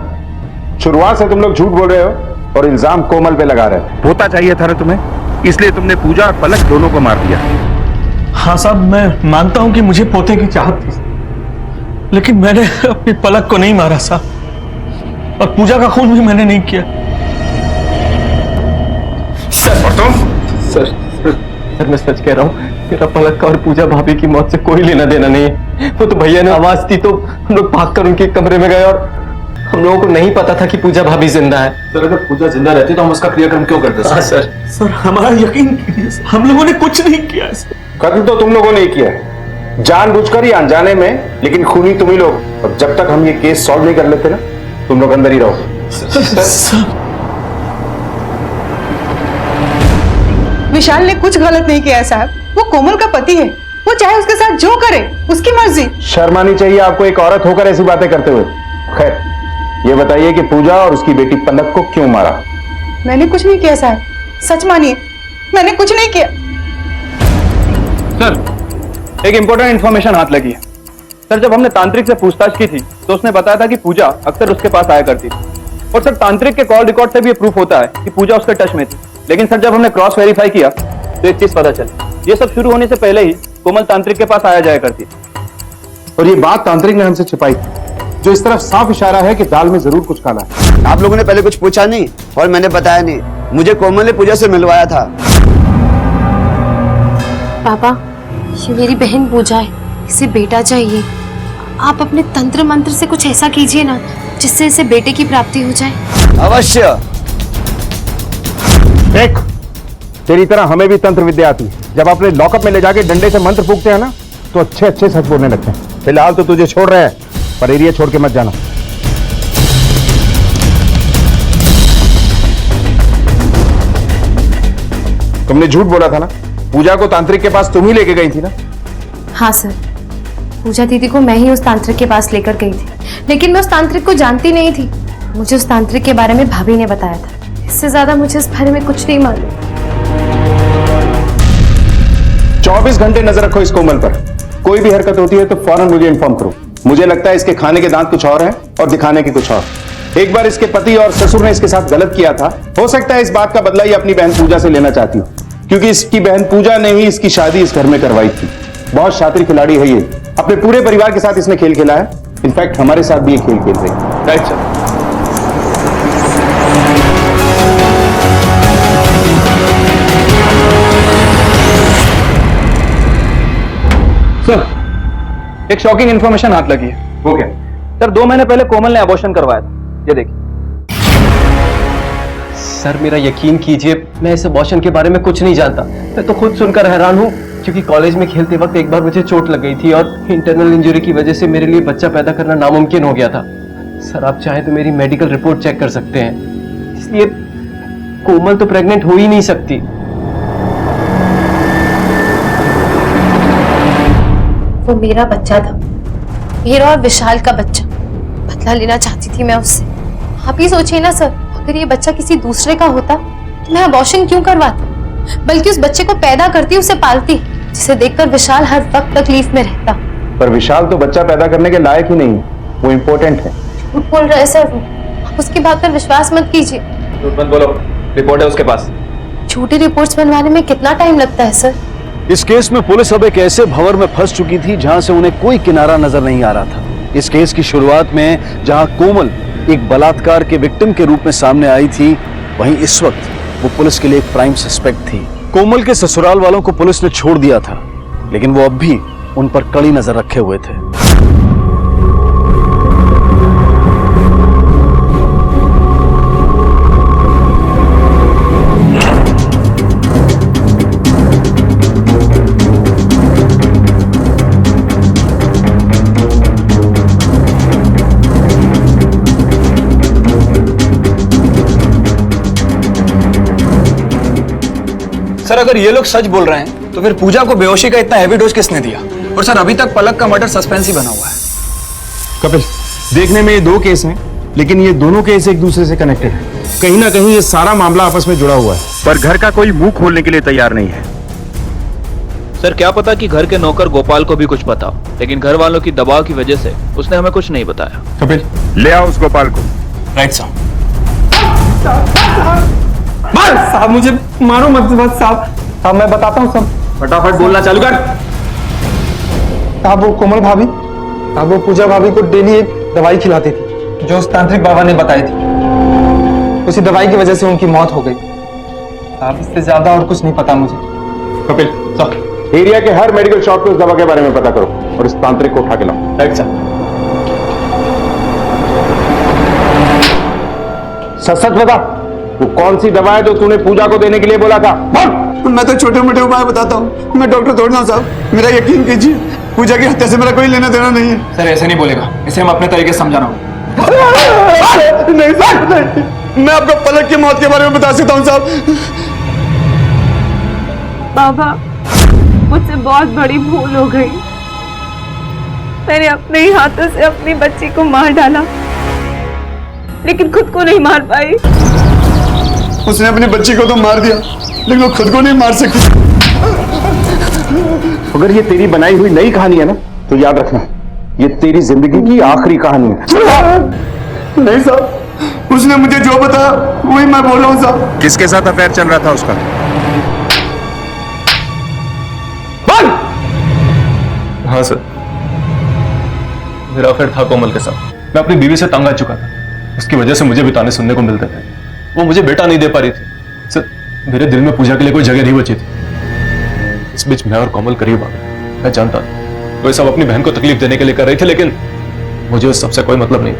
शुरुआत से तुम लोग झूठ बोल रहे हो और इल्जाम कोमल पे लगा रहे थे। होता चाहिए था ना तुम्हें, इसलिए तुमने पूजा और पलक दोनों को मार दिया। हाँ साहब मैं मानता हूं कि मुझे पोते की चाहत थी, लेकिन मैंने अपनी पलक को नहीं मारा साहब, और पूजा का खून भी मैंने नहीं किया। और तुम? सर मैं सच कह रहा हूँ, मेरा पलक का और पूजा भाभी की मौत से कोई लेना देना नहीं है। वो तो भैया ने आवाज दी तो हम लोग भागकर उनके कमरे में गए और हम लोगों को नहीं पता था कि पूजा भाभी जिंदा है। सर अगर पूजा जिंदा रहती तो हम उसका क्रियाक्रम क्यों करते? हाँ सर। सर हमारा यकीन कीजिए, हम लोगों ने कुछ नहीं किया। कत्ल तो तुम लोगों ने ही किया, जानबूझकर या अनजाने में, लेकिन खूनी तुम ही लोग। और जब तक हम ये केस सॉल्व नहीं कर लेते ना, तुम लोग अंदर ही रहो। विशाल ने कुछ गलत नहीं किया है साहब, वो कोमल का पति है, वो चाहे उसके साथ जो करे उसकी मर्जी। शर्म आनी चाहिए आपको एक औरत होकर ऐसी बातें करते हुए। खैर, ये बताइए कि पूजा और उसकी बेटी पलक को क्यों मारा? मैंने कुछ नहीं किया साहब, सच मानिए मैंने कुछ नहीं किया। सर, एक इंपॉर्टेंट इंफॉर्मेशन हाथ लगी है। सर, जब हमने तांत्रिक से पूछताछ की थी तो उसने बताया था कि पूजा अक्सर उसके पास आया करती थी। और सर, तांत्रिक के कॉल रिकॉर्ड से भी ये प्रूफ होता है कि पूजा उसके टच में थी। लेकिन सर, जब हमने क्रॉस वेरीफाई किया तो एक चीज पता चली, ये सब शुरू होने से पहले ही कोमल तांत्रिक के पास आया जाया करती थी। और ये बात तांत्रिक ने हमसे छिपाई, जो इस तरफ साफ इशारा है कि दाल में जरूर कुछ काला है। आप लोगों ने पहले कुछ पूछा नहीं और मैंने बताया नहीं। मुझे कोमल ने पूजा से मिलवाया था। पापा, ये मेरी बहन पूजा है, इसे बेटा चाहिए। आप अपने तंत्र मंत्र से कुछ ऐसा कीजिए ना जिससे इसे बेटे की प्राप्ति हो जाए। अवश्य। देख, तेरी तरह हमें भी तंत्र विद्या आती है। जब अपने लॉकअप में ले जाके डंडे से मंत्र फूकते हैं ना, तो अच्छे अच्छे सच बोलने लगते हैं। फिलहाल तो तुझे छोड़ रहे हैं, पर एरिया छोड़ के मत जाना। तुमने झूठ बोला था ना, पूजा को तांत्रिक के पास तुम ही लेके गई थी ना? हाँ सर, पूजा दीदी को मैं ही उस तांत्रिक के पास लेकर गई थी, लेकिन मैं उस तांत्रिक को जानती नहीं थी। मुझे उस तांत्रिक के बारे में भाभी ने बताया था। इससे ज्यादा मुझे इस बारे में कुछ नहीं मालूम। 24 घंटे नजर रखो इस कोमल पर। कोई भी हरकत होती है तो फौरन मुझे इन्फॉर्म करो। मुझे लगता है इसके खाने के दांत कुछ और हैं और दिखाने के कुछ और। एक बार इसके पति और ससुर ने इसके साथ गलत किया था। हो सकता है इस बात का बदला ये अपनी बहन पूजा से लेना चाहती हो, क्योंकि इसकी बहन पूजा ने ही इसकी शादी इस घर में करवाई थी। बहुत शातिर खिलाड़ी है ये। अपने पूरे परिवार के साथ इसने खेल खेला है। इनफैक्ट हमारे साथ भी ये खेल खेल रही है। Right sir. सर, एक शॉकिंग इंफॉर्मेशन हाथ लगी है। वो क्या? सर, 2 महीने पहले कोमल ने अबॉर्शन करवाया था। ये देखिए। सर, मेरा यकीन कीजिए, मैं इस अबॉर्शन के बारे में कुछ नहीं जानता। मैं तो खुद सुनकर हैरान हूँ, क्योंकि कॉलेज में खेलते वक्त एक बार मुझे चोट लग गई थी और इंटरनल इंजरी की वजह से मेरे लिए बच्चा पैदा करना नामुमकिन हो गया था। सर, आप चाहें तो मेरी मेडिकल रिपोर्ट चेक कर सकते हैं। इसलिए कोमल तो प्रेग्नेंट हो ही नहीं सकती। वो मेरा बच्चा था, मेरा और विशाल का बच्चा। बदला लेना चाहती थी मैं उससे। आप ही सोचिए ना सर, अगर ये बच्चा किसी दूसरे का होता तो मैं अबॉर्शन क्यों करवाती, बल्कि उस बच्चे को पैदा करती, उसे पालती, जिसे देखकर विशाल हर वक्त तकलीफ में रहता। पर विशाल तो बच्चा पैदा करने के लायक ही नहीं है, वो इम्पोर्टेंट है। झूठ बोल रहे सर वो, आप उसकी बात पर विश्वास मत कीजिए। झूठ मत बोलो, रिपोर्ट है उसके पास। झूठी रिपोर्ट्स बनवाने में कितना टाइम लगता है सर? इस केस में पुलिस अब एक ऐसे भंवर में फंस चुकी थी जहां से उन्हें कोई किनारा नजर नहीं आ रहा था। इस केस की शुरुआत में जहां कोमल एक बलात्कार के विक्टिम के रूप में सामने आई थी, वहीं इस वक्त वो पुलिस के लिए एक प्राइम सस्पेक्ट थी। कोमल के ससुराल वालों को पुलिस ने छोड़ दिया था, लेकिन वो अब भी उन पर कड़ी नजर रखे हुए थे। सर, अगर ये लोग सच बोल रहे हैं तो फिर पूजा को बेहोशी का इतना हैवी डोज किसने दिया? और सर, अभी तक पलक का मर्डर सस्पेंस ही बना हुआ है। कपिल, देखने में ये 2 केस हैं, लेकिन ये दोनों केस एक दूसरे से कनेक्टेड है। कहीं ना कहीं ये सारा मामला आपस में जुड़ा हुआ है, पर घर का कोई मुंह खोलने के लिए तैयार नहीं है। सर, क्या पता कि घर के नौकर गोपाल को भी कुछ पता हो, लेकिन घर वालों की दबाव की वजह से उसने हमें कुछ नहीं बताया। कपिल, ले आओ उस गोपाल को। राइट साहब। साहब, मुझे मारो मत साहब, मैं बताता हूँ सब। फटाफट बोलना चालू कर। साहब, वो कोमल भाभी, साहब वो पूजा भाभी को डेली एक दवाई खिलाती थी जो उस तांत्रिक बाबा ने बताई थी। उसी दवाई की वजह से उनकी मौत हो गई। साहब, इससे ज्यादा और कुछ नहीं पता मुझे। कपिल, साहब, एरिया के हर मेडिकल शॉप पे उस दवा के बारे में पता करो और इस तांत्रिक को उठा के लाओ। राइट साहब। सच बता, वो कौन सी दवा है जो तूने पूजा को देने के लिए बोला था? बोल। मैं तो छोटे मोटे उपाय बताता हूँ, मैं डॉक्टर थोड़ी ना साहब, मेरा यकीन कीजिए। पूजा की हत्या से मेरा कोई लेना देना नहीं है। सर ऐसे नहीं बोलेगा, इसे हम अपने तरीके से समझाना होगा। नहीं साहब नहीं, मैं आपको पलक की मौत के बारे में बता सकता हूँ साहब। बाबा, मुझसे बहुत बड़ी भूल हो गई। मैंने अपने ही हाथों से अपनी बच्ची को मार डाला, लेकिन खुद को नहीं मार पाई। उसने अपनी बच्ची को तो मार दिया, लेकिन वो खुद को नहीं मार सकी। अगर ये तेरी बनाई हुई नई कहानी है ना, तो याद रखना ये तेरी जिंदगी की आखिरी कहानी है। नहीं साहब, उसने मुझे जो बताया वही मैं बोल रहा हूँ साहब। किसके साथ अफेयर चल रहा था उसका? हाँ सर, मेरा अफेयर था कोमल के साथ। मैं अपनी बीवी से तंग आ चुका था, उसकी वजह से मुझे भी ताने सुनने को मिलते थे। वो मुझे बेटा नहीं दे पा रही थी सर, मेरे दिल में पूजा के लिए कोई जगह नहीं बची थी। इस बीच मैं और कोमल करीब आ गए। मैं जानता था वो सब अपनी बहन को तकलीफ देने के लिए कर रही थी, लेकिन मुझे उस सबसे कोई मतलब नहीं था।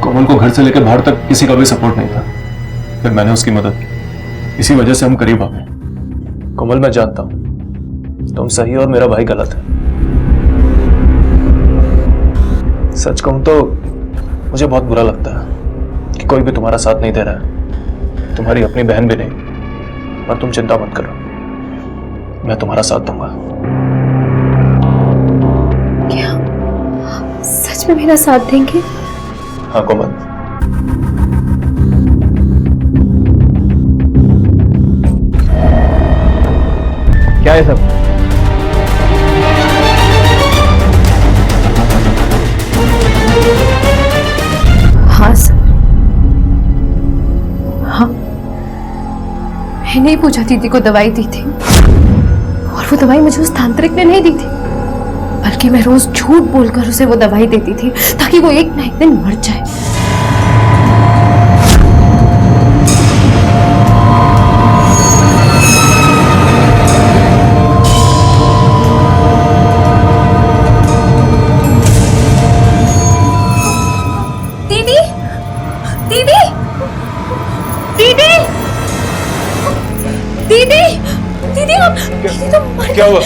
कोमल को घर से लेकर बाहर तक किसी का भी सपोर्ट नहीं था, फिर मैंने उसकी मदद की। इसी वजह से हम करीब आ गए। कोमल, मैं जानता हूं तुम सही और मेरा भाई गलत है। सच कहूं तो मुझे बहुत बुरा लगता है कि कोई भी तुम्हारा साथ नहीं दे रहा है, तुम्हारी अपनी बहन भी नहीं। पर तुम चिंता मत करो, मैं तुम्हारा साथ दूंगा। क्या सच में मेरा साथ देंगे? हाँ कोमल। क्या है सब? हाँ सर, हाँ मैंने ही पूजा दीदी को दवाई दी थी, और वो दवाई मुझे उस तांत्रिक ने नहीं दी थी, बल्कि मैं रोज झूठ बोलकर उसे वो दवाई देती थी ताकि वो एक ना एक दिन मर जाए। दीदी, दीदी, दीदी, दीदी, दीदी, आप दीदी तो मर क्या हुआ?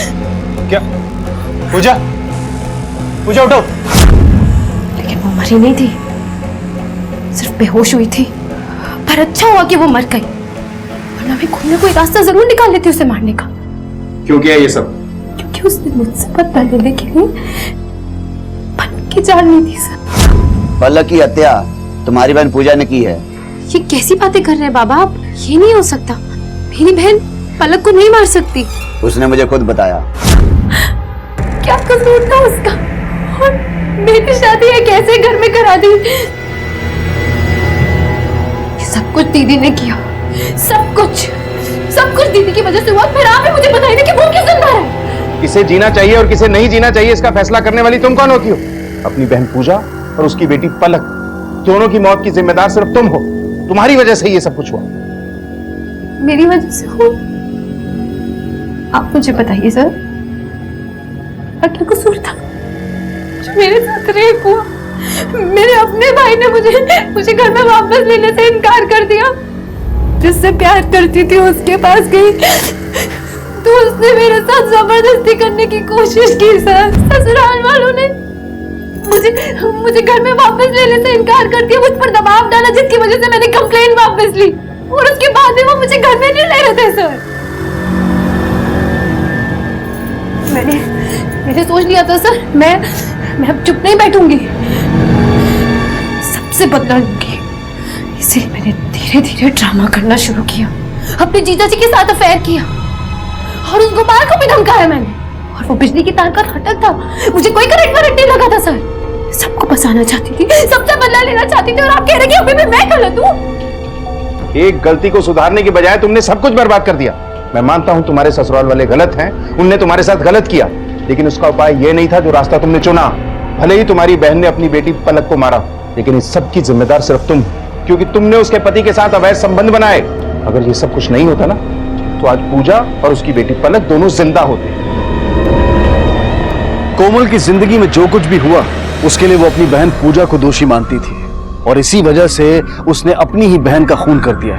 क्या पूजा? पूजा उठो। लेकिन वो मरी नहीं थी, सिर्फ बेहोश हुई थी। पर अच्छा हुआ कि वो मर गई, वरना मैं खुद में कोई रास्ता जरूर निकाल लेती उसे मारने का। क्यों किया ये सब? क्योंकि उसने मुझसे बदला लेने के लिए पलक की जान ली थी सर। पलक की हत्या तुम्हारी बहन पूजा ने की है। ये कैसी बातें कर रहे हैं बाबा आप? ये नहीं हो सकता, मेरी बहन पलक को नहीं मार सकती। उसने मुझे खुद बताया। क्या कसूर था उसका? और मेरी शादी है कैसे घर में करा दी? ये सब कुछ दीदी ने किया, सब कुछ दीदी की वजह से हुआ। फिर आप ही मुझे बताइए कि वो क्यों जिंदा है? किसे जीना चाहिए और किसे नहीं जीना चाहिए, इसका फैसला करने वाली तुम कौन होती हो? अपनी बहन पूजा और उसकी बेटी पलक, दोनों की मौत की जिम्मेदार सिर्फ तुम हो। तुम्हारी वजह से ये सब कुछ हुआ। मेरी वजह से हो? आप मुझे बताइए सर, क्या कसूर था जो मेरे साथ रेप हुआ? मेरे अपने भाई ने मुझे घर में वापस लेने से इनकार कर दिया। जिससे प्यार करती थी उसके पास गई तो उसने मेरे साथ जबरदस्ती करने की कोशिश की सर। ससुराल वालों ने मुझे घर में वापस लेने से इनकार कर दिया, मुझ पर दबाव डाला, जिसकी वजह से मैंने कंप्लेन वापस ली, और उसके बाद भी वो मुझे घर में नहीं ले रहे थे सर। मैंने सोच लिया था सर, मैं अब चुप नहीं बैठूंगी, सबसे बदला लूंगी। इसलिए मैंने धीरे धीरे ड्रामा करना शुरू किया, अपने जीजा जी के साथ अफेयर किया, और उस गोपाल को भी धमकाया मैंने। और वो बिजली की तार का नाटक था, मुझे कोई करंट वरंट नहीं लगा था सर। सबको बचाना चाहती थी, सबसे बदला लेना चाहती थी, और आप कह रहे कि अभी भी मैं गलत हूँ? एक गलती को सुधारने की बजाय तुमने सब कुछ बर्बाद कर दिया। मैं मानता हूं तुम्हारे ससुराल वाले गलत हैं, उनने तुम्हारे साथ गलत किया, लेकिन उसका उपाय यह नहीं था जो रास्ता तुमने चुना। भले ही तुम्हारी बहन ने अपनी बेटी पलक को मारा, लेकिन इस सब की जिम्मेदार सिर्फ तुम, क्योंकि तुमने उसके पति के साथ अवैध संबंध बनाए। अगर ये सब कुछ नहीं होता ना, तो आज पूजा और उसकी बेटी पलक दोनों जिंदा होते। कोमल की जिंदगी में जो कुछ भी हुआ उसके लिए वो अपनी बहन पूजा को दोषी मानती थी, और इसी वजह से उसने अपनी ही बहन का खून कर दिया।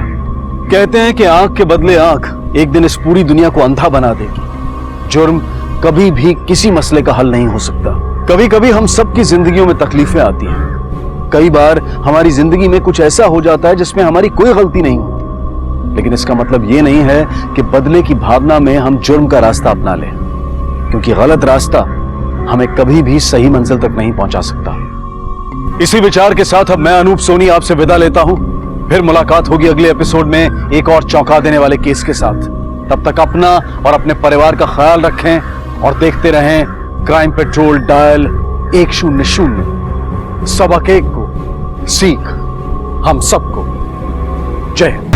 कहते हैं कि आंख के बदले आंख एक दिन इस पूरी दुनिया को अंधा बना देगी। जुर्म कभी भी किसी मसले का हल नहीं हो सकता। कभी कभी हम सबकी जिंदगियों में तकलीफें आती हैं। कई बार हमारी जिंदगी में कुछ ऐसा हो जाता है जिसमें हमारी कोई गलती नहीं हो, लेकिन इसका मतलब ये नहीं है कि बदले की भावना में हम जुर्म का रास्ता अपना लें, क्योंकि गलत रास्ता हमें कभी भी सही मंजिल तक नहीं पहुंचा सकता। इसी विचार के साथ अब मैं अनूप सोनी आपसे विदा लेता हूं। फिर मुलाकात होगी अगले एपिसोड में एक और चौंका देने वाले केस के साथ। तब तक अपना और अपने परिवार का ख्याल रखें और देखते रहें क्राइम पेट्रोल डायल 100। सबक एक को, सीख हम सबको। जय हिंद।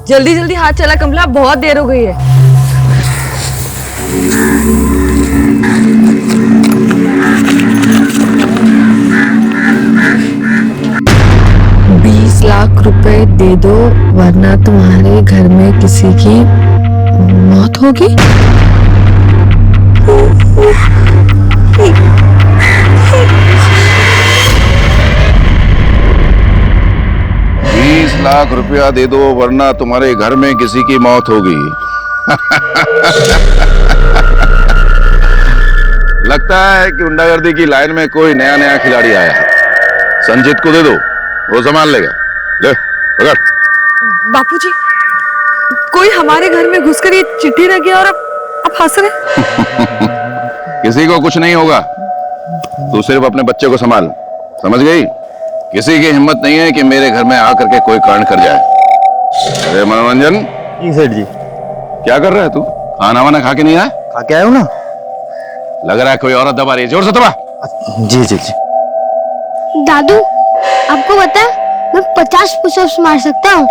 जल्दी जल्दी हाथ चला कमला, बहुत देर हो गई है। ₹20 लाख दे दो वरना तुम्हारे घर में किसी की मौत होगी। 20 लाख रुपया दे दो वरना तुम्हारे घर में किसी की मौत होगी। लगता है कि गुंडागर्दी की लाइन में कोई नया खिलाड़ी आया है। संजीत को दे दो, वो संभाल लेगा। ले पकड़। बापूजी, कोई हमारे घर में घुसकर ये चिट्ठी रख गया और अब हंस रहे। किसी को कुछ नहीं होगा, तू सिर्फ अपने बच्चे को संभाल, समझ गई? किसी की हिम्मत नहीं है कि मेरे घर में आकर के कोई कांड कर जाए। अरे मनोरंजन। जी सेठ जी। क्या कर रहा है तू? खाना वाना खा के नहीं आया? खा के आया हूँ ना। लग रहा है कोई औरत दबा रही है, जोर से दबा। जी जी जी। दादू, आपको पता है मैं 50 पुशअप्स मार सकता हूँ।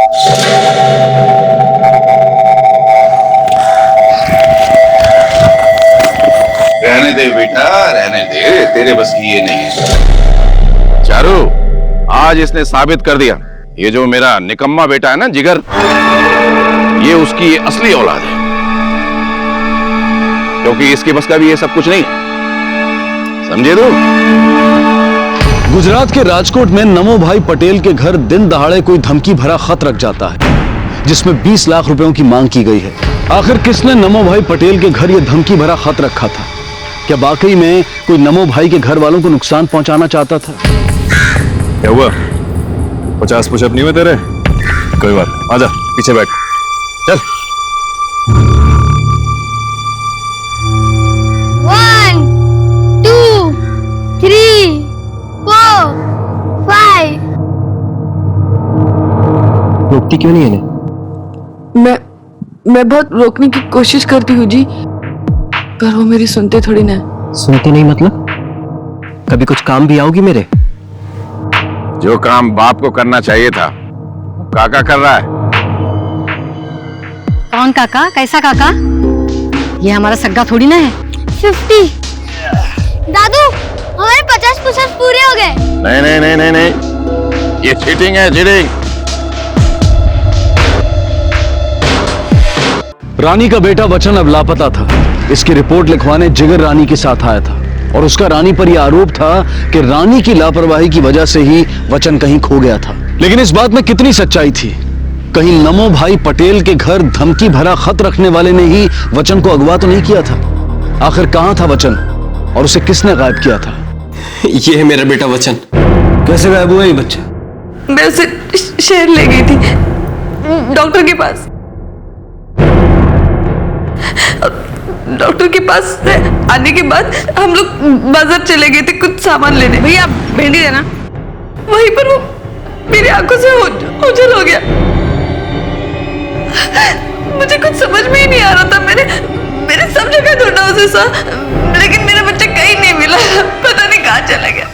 रहने दे बेटा, रहने दे, तेरे बस की ये नहीं है। चारू, आज इसने साबित कर दिया ये जो मेरा निकम्मा बेटा है ना जिगर, ये उसकी असली औलाद है, क्योंकि इसके बस का भी ये सब कुछ नहीं, समझे तू? गुजरात के राजकोट में नमो भाई पटेल के घर दिन दहाड़े कोई धमकी भरा खत रख जाता है जिसमें 20 लाख रुपयों की मांग की गई है। आखिर किसने नमो भाई पटेल के घर यह धमकी भरा खत रखा था? क्या वाकई में कोई नमो भाई के घर वालों को नुकसान पहुंचाना चाहता था? क्या हुआ? 50 पुशअप नहीं हुए तेरे? कोई बात, आजा पीछे बैठ, चल। 1 2 3 4 5। रोकती क्यों नहीं है? मैं बहुत रोकने की कोशिश करती हूँ जी, पर वो मेरी सुनते थोड़ी ना। सुनती नहीं मतलब? कभी कुछ काम भी आओगी मेरे? जो काम बाप को करना चाहिए था काका कर रहा है। कौन काका? कैसा काका? ये हमारा सग्गा थोड़ी ना है। 50। दादू, हमारे 50 पुशअप्स पूरे हो गए। नहीं नहीं नहीं नहीं नहीं, ये चीटिंग है, चीटिंग। रानी का बेटा वचन अब लापता था। इसकी रिपोर्ट लिखवाने जिगर रानी के साथ आया था और उसका रानी पर यह आरोप था कि रानी की लापरवाही की वजह से ही वचन कहीं खो गया था। लेकिन इस बात में कितनी सच्चाई थी? कहीं नमो भाई पटेल के घर धमकी भरा खत रखने वाले ने ही वचन को अगवा तो नहीं किया था? आखिर कहां था वचन और उसे किसने गायब किया था? ये है मेरा बेटा वचन। कैसे गायब हुआ ये बच्चा? मैं उसे शहर ले गई थी डॉक्टर के पास। डॉक्टर के पास से आने के बाद हम लोग बाजार चले गए थे कुछ सामान लेने। भैया भिंडी देना। वहीं पर वो मेरी आंखों से ओझल हो गया। मुझे कुछ समझ में ही नहीं आ रहा था। मैंने सब जगह ढूंढा उसे सा, लेकिन मेरा बच्चा कहीं नहीं मिला। पता नहीं कहाँ चला गया।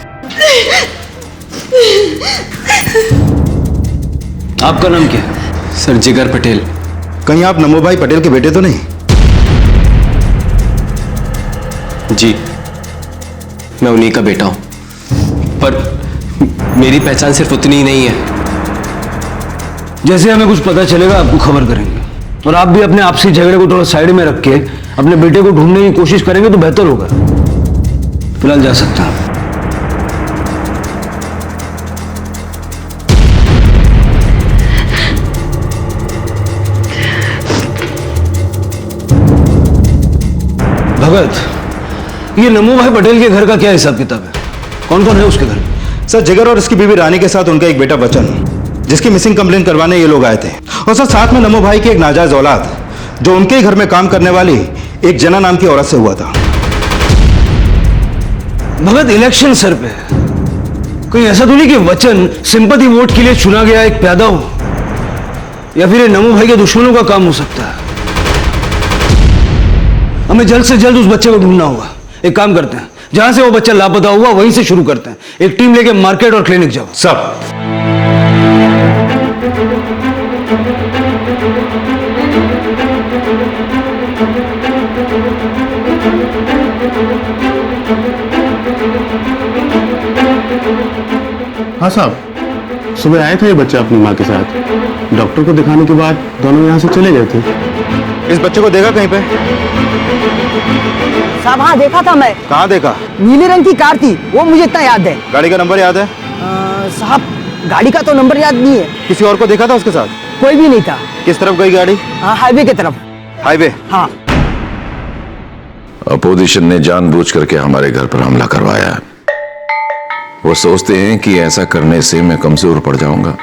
आपका नाम क्या है? सर जिगर पटेल। कहीं आप नमो भाई पटेल के बेटे तो नहीं? जी, मैं उन्हीं का बेटा हूं, पर मेरी पहचान सिर्फ उतनी ही नहीं है। जैसे हमें कुछ पता चलेगा आपको खबर करेंगे, और आप भी अपने आपसी झगड़े को थोड़ा साइड में रख के अपने बेटे को ढूंढने की कोशिश करेंगे तो बेहतर होगा। फिलहाल जा सकता हूं। भगत, ये नमो भाई पटेल के घर का क्या हिसाब किताब है? कौन कौन है उसके घर में? सर, जिगर और इसकी बीवी रानी के साथ उनका एक बेटा बच्चन, जिसकी मिसिंग कंप्लेन करवाने ये लोग आए थे। और सर, साथ में नमो भाई की एक नाजायज औलाद, जो उनके ही घर में काम करने वाली एक जना नाम की औरत से हुआ था। भगत, इलेक्शन सर पे कोई ऐसा तो नहीं कि वचन सिंपैथी वोट के लिए चुना गया एक पैदा हो, या फिर ये नमो भाई के दुश्मनों का काम हो सकता है। हमें जल्द से जल्द उस बच्चे को ढूंढना होगा। एक काम करते हैं, जहां से वो बच्चा लापता हुआ वहीं से शुरू करते हैं। एक टीम लेके मार्केट और क्लिनिक जाओ। सब हाँ साहब, सुबह आए थे ये बच्चा अपनी माँ के साथ। डॉक्टर को दिखाने के बाद दोनों यहाँ से चले गए थे। इस बच्चे को देखा कहीं पे? साहब हाँ, देखा था मैं। कहाँ देखा? नीले रंग की कार थी, वो मुझे इतना याद है। गाड़ी का नंबर याद है? साहब, गाड़ी का तो नंबर याद नहीं है। किसी और को देखा था उसके साथ? कोई भी नहीं था। किस तरफ गई गाड़ी? हाईवे की तरफ। हाईवे? हाँ। अपोजिशन ने जानबूझ करके हमारे घर पर हमला करवाया है। वो सोचते हैं कि ऐसा करने से मैं कमजोर पड़ जाऊंगा,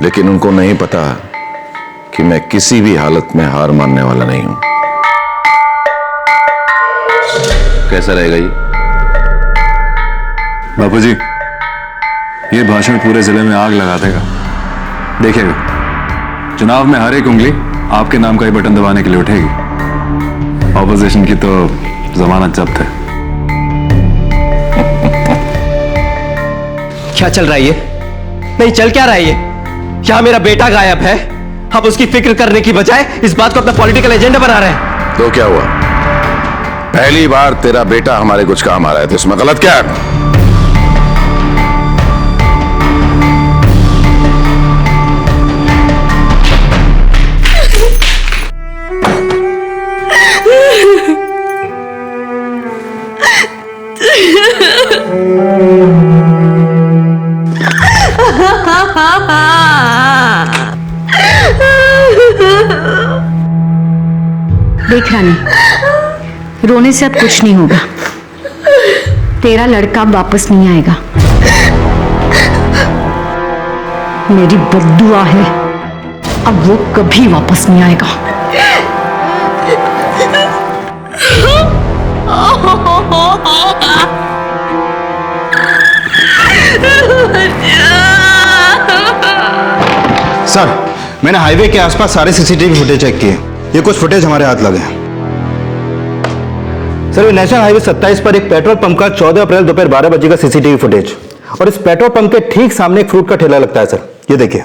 लेकिन उनको नहीं पता कि मैं किसी भी हालत में हार मानने वाला नहीं हूं। कैसा रहेगा ये? बापूजी, ये भाषण पूरे जिले में आग लगा देगा। देखिएगा, चुनाव में हर एक उंगली आपके नाम का ही बटन दबाने के लिए उठेगी। ऑपोजिशन की तो जमानत जब्त है। क्या चल रहा है ये? नहीं, चल क्या रहा है ये? क्या मेरा बेटा गायब है? आप उसकी फिक्र करने की बजाय इस बात को अपना पॉलिटिकल एजेंडा बना रहे हैं। तो क्या हुआ? पहली बार तेरा बेटा हमारे कुछ काम आ रहा है, तो इसमें गलत क्या है? देख रानी, रोने से अब कुछ नहीं होगा। तेरा लड़का अब वापस नहीं आएगा। मेरी बद्दुआ है, अब वो कभी वापस नहीं आएगा। सर, मैंने हाईवे के आसपास सारे सीसीटीवी फुटेज चेक किए। ये कुछ फुटेज हमारे हाथ लगे हैं। सर, ये नेशनल हाईवे 27 पर एक पेट्रोल पंप का 14 अप्रैल दोपहर 12 बजे का सीसीटीवी फुटेज, और इस पेट्रोल पंप के ठीक सामने एक फ्रूट का ठेला लगता है। सर, ये देखिए।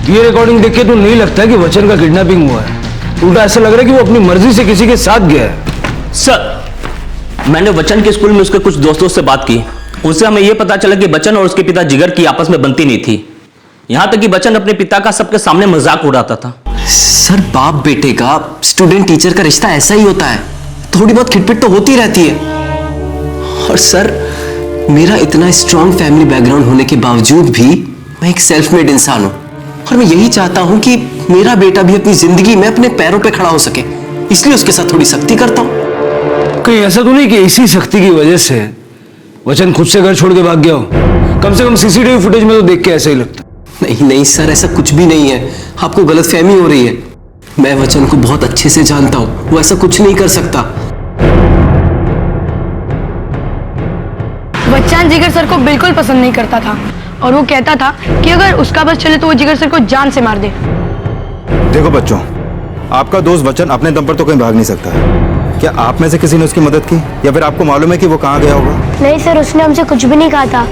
ये रिकॉर्डिंग देख के तो नहीं लगता कि वचन का किडनैपिंग हुआ है। उल्टा ऐसा लग रहा है कि वो अपनी मर्जी से किसी के साथ गया है। सर, मैंने वचन के स्कूल में उसके कुछ दोस्तों से बात की। उससे हमें यह पता चला कि बच्चन और उसके पिता जिगर की आपस में बनती नहीं थी। यहां तक कि बच्चन अपने पिता का सबके सामने मजाक उड़ाता था। सर, बाप बेटे का, स्टूडेंट टीचर का रिश्ता ऐसा ही होता है। थोड़ी बहुत खिटपिट तो होती रहती है। और सर, मेरा इतना स्ट्रांग फैमिली बैकग्राउंड होने के बावजूद भी मैं एक सेल्फ मेड इंसान हूं, और मैं यही चाहता हूं कि मेरा बेटा भी अपनी जिंदगी में अपने पैरों पे खड़ा हो सके। इसलिए उसके साथ थोड़ी सख्ती करता हूं। कहीं ऐसा तो नहीं कि इसी सख्ती की वजह से वचन खुद से घर छोड़ के भाग गया हो? कम से कम सीसीटीवी फुटेज में तो देख के ऐसा ही लगता। नहीं नहीं सर, ऐसा कुछ भी नहीं है। आपको गलतफहमी हो रही है। मैं वचन को बहुत अच्छे से जानता हूं, वो ऐसा कुछ नहीं कर सकता। वचन जिगर सर को बिल्कुल पसंद नहीं करता था, और वो कहता था कि अगर उसका बस चले तो वो जिगर सर को जान से मार दे। देखो बच्चों, आपका दोस्त वचन अपने दम पर तो कहीं भाग नहीं सकता है। क्या आप में से किसी ने उसकी मदद की या फिर आपको मालूम है कि वो कहाँ गया होगा? नहीं सर, उसने हमसे कुछ भी नहीं कहा था।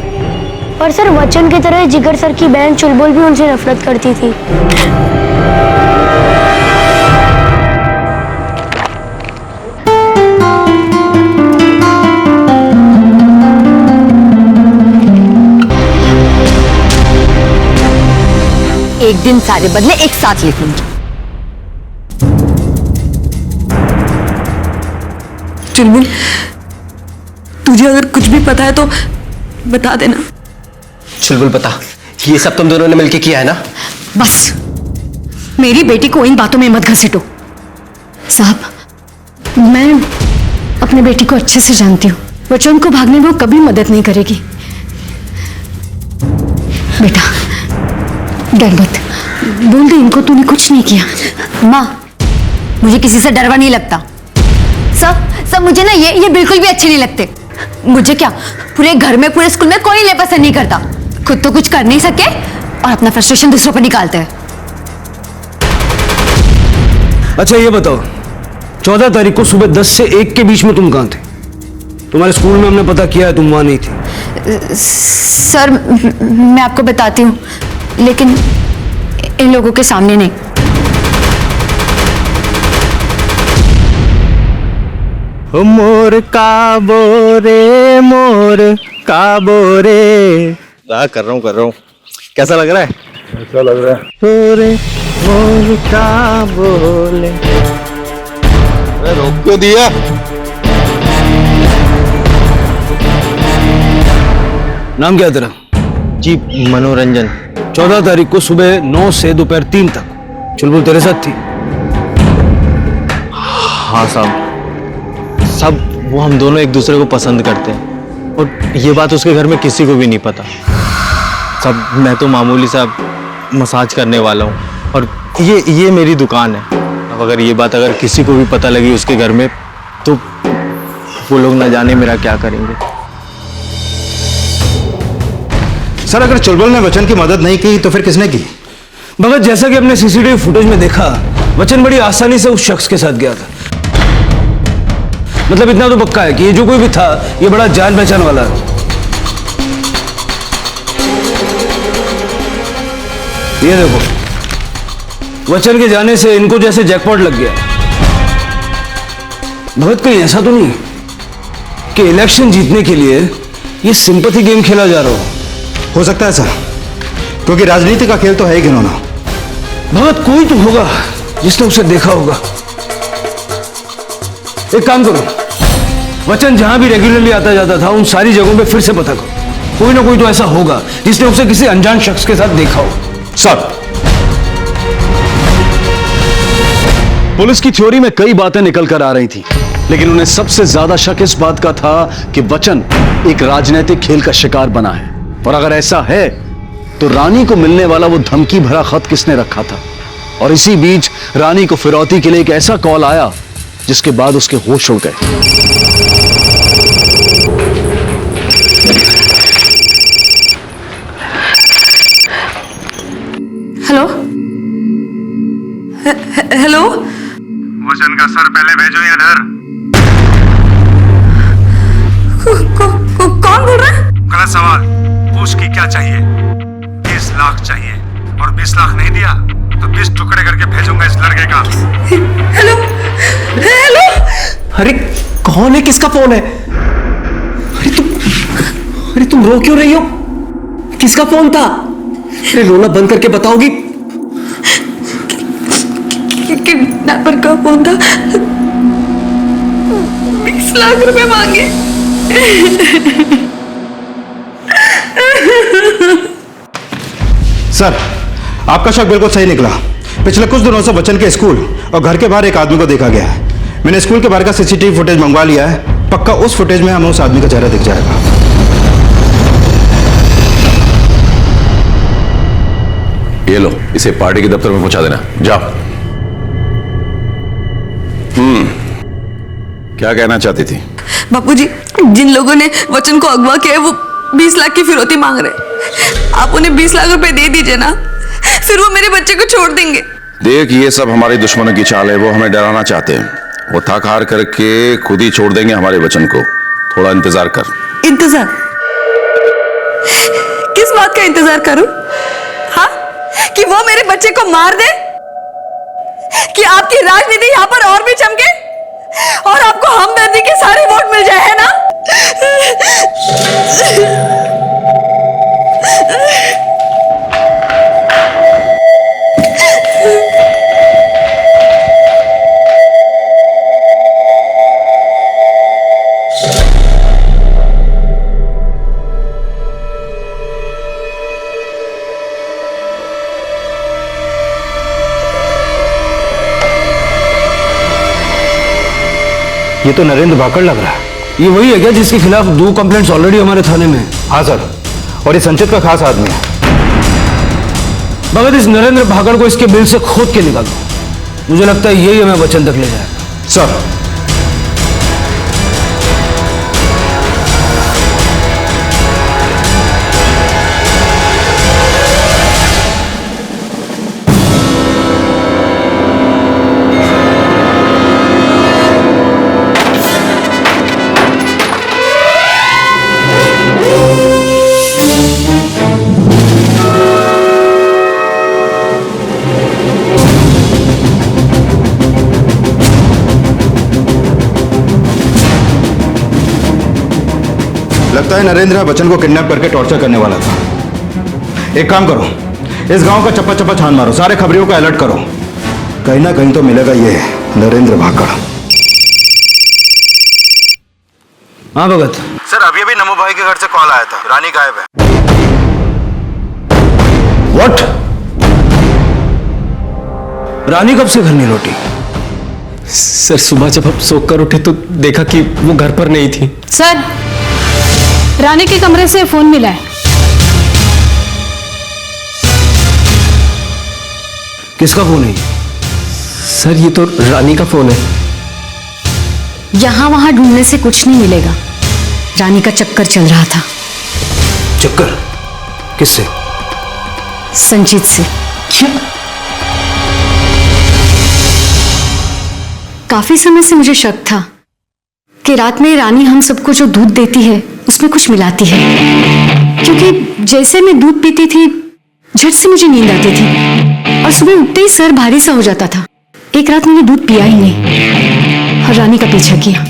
पर सर वचन की तरह जिगर सर की बहन चुलबुल भी उनसे नफरत करती थी। एक दिन सारे बदले एक साथ लिखूंगी। चुलबुल, तुझे अगर कुछ भी पता है तो बता देना। चुलबुल बता, ये सब तुम दोनों ने मिलके किया है ना? बस मेरी बेटी को इन बातों में मत घसीटो। साहब, मैं अपने बेटी को अच्छे से जानती हूँ। वचन को भागने में वो कभी मदद नहीं करेगी। बेटा डर मत, बोल दे इनको तूने कुछ नहीं किया। माँ, मुझे किसी से डरवा नहीं लगता। सब मुझे ना ये बिल्कुल भी अच्छे नहीं लगते। मुझे क्या, पूरे घर में पूरे स्कूल में कोई इन्हें पसंद नहीं करता। खुद तो कुछ कर नहीं सके और अपना फ्रस्ट्रेशन दूसरों पर निकालते हैं। अच्छा ये बताओ, 14 तारीख को सुबह 10 से 1 के बीच में तुम कहाँ थे? तुम्हारे स्कूल में हमने पता किया है तुम वहां नहीं थी। सर मैं आपको बताती हूँ, लेकिन इन लोगों के सामने नहीं। मोर काबो रे, मोर काबो रे। कर रहा हूँ। कैसा लग रहा है? अच्छा लग रहा है। रे मोर काबो रे। रोक क्यों दिया? नाम क्या तेरा? जी मनोरंजन। 14 तारीख को सुबह 9 से दोपहर 3 तक चुलबुल तेरे साथ थी? हाँ साहब, सब वो हम दोनों एक दूसरे को पसंद करते हैं और ये बात उसके घर में किसी को भी नहीं पता। सब मैं तो मामूली सा मसाज करने वाला हूँ और ये मेरी दुकान है। अब अगर ये बात अगर किसी को भी पता लगी उसके घर में तो वो लोग न जाने मेरा क्या करेंगे। सर अगर चुलबुल ने वचन की मदद नहीं की तो फिर किसने की? भगत, जैसा कि हमने सीसीटीवी फुटेज में देखा, वचन बड़ी आसानी से उस शख्स के साथ गया था। मतलब इतना तो पक्का है कि ये जो कोई भी था, ये बड़ा जान पहचान वाला है। ये देखो, वचन के जाने से इनको जैसे जैकपॉट लग गया। भगत, कहीं ऐसा तो नहीं कि इलेक्शन जीतने के लिए ये सिंपैथी गेम खेला जा रहा हो सकता है सर, क्योंकि राजनीति का खेल तो है ही घिनौना। भगत, कोई तो होगा जिसने उसे देखा होगा। एक काम करो, वचन जहां भी रेगुलरली आता जाता था उन सारी जगहों पे फिर से पता करो। कोई ना कोई तो ऐसा होगा जिसने उसे किसी अनजान शख्स के साथ देखा हो। सर, पुलिस की थ्योरी में कई बातें निकल कर आ रही थी, लेकिन उन्हें सबसे ज्यादा शक इस बात का था कि वचन एक राजनीतिक खेल का शिकार बना है। और अगर ऐसा है तो रानी को मिलने वाला वो धमकी भरा खत किसने रखा था? और इसी बीच रानी को फिरौती के लिए एक ऐसा कॉल आया जिसके बाद उसके होश उड़ गए। हेलो हेलो, वचन का सर पहले भेजो इधर। कौन बोल रहा है? गलत सवाल पूछ की क्या चाहिए? 20 लाख चाहिए और 20 लाख नहीं दिया तो 20 टुकड़े करके भेजूंगा इस लड़के का। Hello hello. अरे कौन है? किसका फोन है? अरे तुम रो क्यों रही हो? किसका फोन था? अरे रोना बंद करके बताओगी? किडनैपर का फोन था। 20 लाख रुपए मांगे। सर आपका शक बिल्कुल सही निकला। पिछले कुछ दिनों से वचन के स्कूल और घर के बाहर एक आदमी को देखा गया है। मैंने स्कूल के बाहर का सीसीटीवी फुटेज मंगवा लिया है। पक्का उस फुटेज में हमें उस आदमी का चेहरा दिख जाएगा। ये लो, इसे पार्टी के दफ्तर में पहुंचा देना। जाओ। क्या कहना चाहती थी? बापूजी, जिन लोगों ने वचन को अगवा किया है वो 20 लाख की फिरौती मांग रहे। आप उन्हें 20 लाख रुपए दे दीजिए ना, फिर वो मेरे बच्चे को छोड़ देंगे। देख, ये सब हमारे दुश्मनों की चाल है। वो हमें डराना चाहते हैं। वो थक हार करके खुद ही छोड़ देंगे हमारे वचन को। थोड़ा इंतजार कर। इंतजार? किस बात का इंतजार करूं? हाँ, कि वो मेरे बच्चे को मार दे, कि आपकी राजनीति यहाँ पर और भी चमके और आपको हमदर्दी के सारे वोट मिल जाए, है ना? ये तो नरेंद्र भाकड़ लग रहा है। ये वही है क्या जिसके खिलाफ 2 कंप्लेंट्स ऑलरेडी हमारे थाने में है? हाँ सर, और ये संचित का खास आदमी है। भगत, इस नरेंद्र भाकड़ को इसके बिल से खोद के निकालो। मुझे लगता है यही हमें वचन तक ले जाएगा। सर, लगता है नरेंद्र बच्चन को किडनैप करके टॉर्चर करने वाला था। एक काम करो, इस गांव का चप्पा चप्पा छान मारो, सारे खबरियों का अलर्ट करो। कहीं ना कहीं तो मिलेगा ये नरेंद्र भाकड़। हाँ भगत। सर, अभी अभी नमो भाई के घर से कॉल आया था, रानी गायब है। व्हाट? रानी कब से घर नहीं लौटी? सर, सुबह जब हम सोकर कर उठे तो देखा कि वो घर पर नहीं थी। सर, रानी के कमरे से फोन मिला है। किसका फोन है? सर, ये तो रानी का फोन है। यहां वहां ढूंढने से कुछ नहीं मिलेगा। रानी का चक्कर चल रहा था। चक्कर? किससे? संचित से। क्या? काफी समय से मुझे शक था कि रात में रानी हम सबको जो दूध देती है उसमें कुछ मिलाती है, क्योंकि जैसे मैं दूध पीती थी झट से मुझे नींद आती थी और सुबह उठते ही सर भारी सा हो जाता था। एक रात मैंने दूध पिया ही नहीं और रानी का पीछा किया।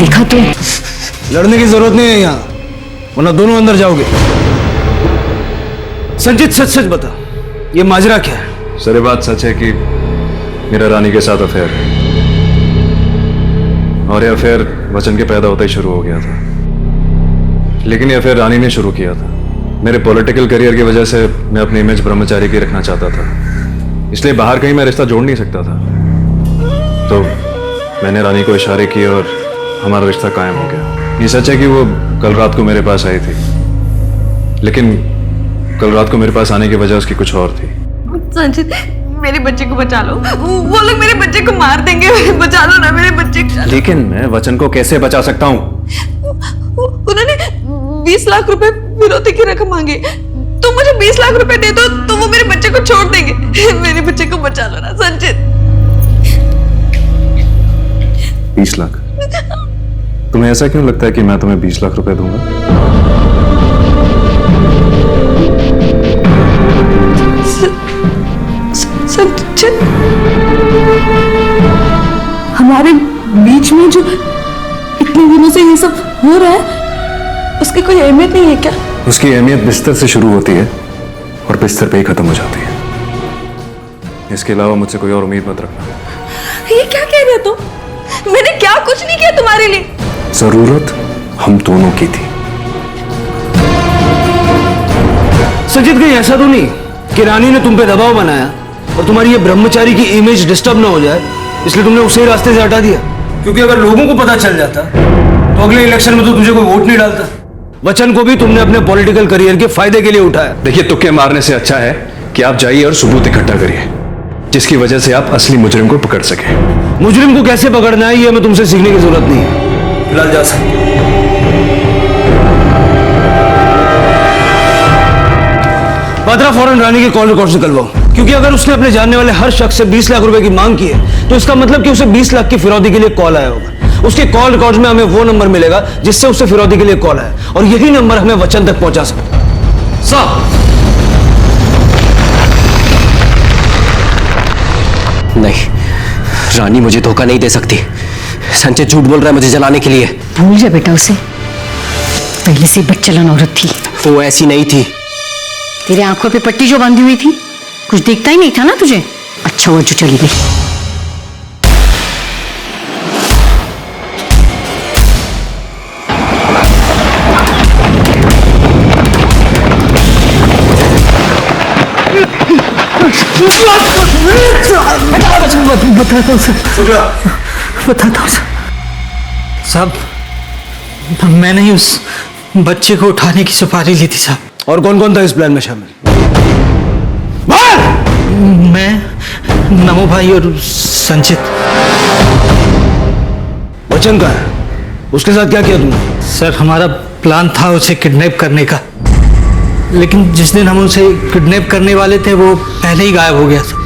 देखा तो। लड़ने की जरूरत नहीं है यहाँ, वरना दोनों अंदर जाओगे। संचित, सच सच बता, ये माजरा क्या है? सर, ये बात सच है कि मेरा रानी के साथ अफेयर है, और ये अफेयर वचन के पैदा होता ही शुरू हो गया था। लेकिन ये अफेयर रानी ने शुरू किया था। मेरे पॉलिटिकल करियर की वजह से मैं अपनी इमेज ब्रह्मचारी की रखना चाहता था, इसलिए बाहर कहीं मैं रिश्ता जोड़ नहीं सकता था। तो मैंने रानी को इशारे किए और हमारा रिश्ता कायम हो गया। ये सच है कि वो कल रात को मेरे पास आई थी, लेकिन कल रात को मेरे पास आने की वजह उसकी कुछ और थी। संचित, मेरे बच्चे को बचा लो। वो लोग मेरे बच्चे को मार देंगे। बचा लो ना मेरे बच्चे को। लेकिन मैं वचन को कैसे बचा सकता हूँ? उन्होंने 20 लाख रुपए फिरौती की रकम मांगी। तुम मुझे 20 लाख रुपए दे दो तो वो मेरे बच्चे को छोड़ देंगे। मेरे बच्चे को बचा लो ना संचित। 20 लाख? तुम्हें ऐसा क्यों लगता है कि मैं तुम्हें 20 लाख रुपए दूंगा? संचित, हमारे बीच में जो इतने दिनों से ये सब हो रहा है उसकी कोई अहमियत नहीं है क्या? उसकी अहमियत बिस्तर से शुरू होती है और बिस्तर पे ही खत्म हो जाती है। इसके अलावा मुझसे कोई और उम्मीद मत रखना। ये क्या कह रहे हो तुम? मैंने क्या कुछ नहीं किया तुम्हारे लिए। जरूरत हम दोनों की थी। संचित, कहीं ऐसा तो नहीं कि रानी ने तुम पे दबाव बनाया और तुम्हारी ये ब्रह्मचारी की इमेज डिस्टर्ब ना हो जाए, इसलिए तुमने उसे रास्ते से हटा दिया? क्योंकि अगर लोगों को पता चल जाता तो अगले इलेक्शन में तो तुझे कोई वोट नहीं डालता। वचन को भी तुमने अपने पॉलिटिकल करियर के फायदे के लिए उठाया। देखिए, तुक्के मारने से अच्छा है कि आप जाइए और सबूत इकट्ठा करिए, जिसकी वजह से आप असली मुजरिम को पकड़ सके। मुजरिम को कैसे पकड़ना है ये हमें तुमसे सीखने की जरूरत नहीं है। फिलहाल जा सकते। पात्रा फौरन रानी के कॉल रिकॉर्ड निकलवाओ, क्योंकि अगर उसने अपने जानने वाले हर शख्स से 20 लाख रुपए की मांग की है तो इसका मतलब कि उसे 20 लाख की फिरौती के लिए कॉल आया होगा। उसके कॉल रिकॉर्ड में हमें वो नंबर मिलेगा जिससे उसे फिरौती के लिए कॉल आया, और यही नंबर हमें वचन तक पहुंचा सकता है। साहब नहीं, रानी मुझे धोखा नहीं दे सकती। संजय झूठ बोल रहा है मुझे जलाने के लिए। भूल जा बेटा उसे, पहले से बदचलन औरत थी। वो ऐसी नहीं थी। तेरे आंखों पे पट्टी जो बांधी हुई थी, कुछ दिखता ही नहीं था ना तुझे। अच्छा हुआ जो चली गई। बताता हूँ साहब, मैंने ही उस बच्चे को उठाने की सुपारी ली थी साहब। और कौन कौन था इस प्लान में शामिल? मैं, नमो भाई और संचित। वचन कहाँ है? उसके साथ क्या किया तुमने? सर हमारा प्लान था उसे किडनैप करने का, लेकिन जिस दिन हम उसे किडनैप करने वाले थे वो पहले ही गायब हो गया था।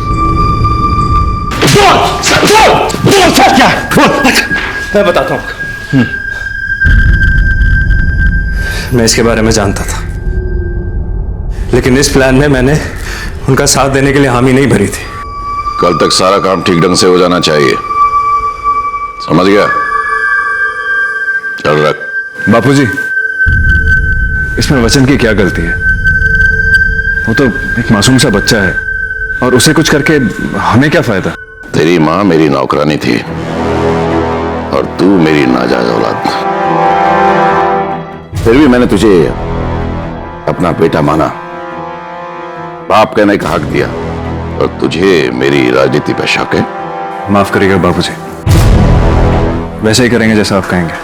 मैं बताता हूँ। मैं इसके बारे में जानता था, लेकिन इस प्लान में मैंने उनका साथ देने के लिए हामी नहीं भरी थी। कल तक सारा काम ठीक ढंग से हो जाना चाहिए, समझ गया? चल रख। बापूजी, इसमें वचन की क्या गलती है? वो तो एक मासूम सा बच्चा है, और उसे कुछ करके हमें क्या फायदा? तेरी माँ मेरी नौकरानी थी और तू मेरी नाजायज औलाद। फिर भी मैंने तुझे अपना बेटा माना, बाप कहने का हक दिया, और तुझे मेरी राजनीति पे शक है? माफ करिएगा बापूजी, वैसे ही करेंगे जैसा आप कहेंगे।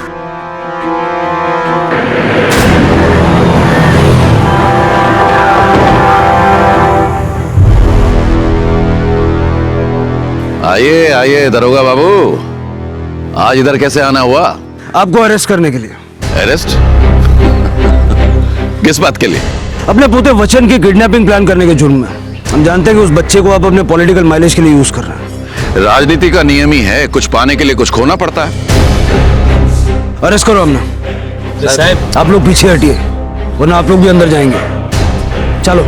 आइए आइए दरोगा बाबू, आज इधर कैसे आना हुआ? आपको अरेस्ट करने के लिए। अरेस्ट? किस बात के लिए? अपने पोते वचन की किडनैपिंग प्लान करने के जुर्म में। हम जानते हैं कि उस बच्चे को आप अपने पॉलिटिकल माइलेज के लिए यूज कर रहे हैं। राजनीति का नियम ही है, कुछ पाने के लिए कुछ खोना पड़ता है। अरेस्ट करो हमने। साहब आप लोग पीछे हटिए, वरना आप लोग भी अंदर जाएंगे। चलो।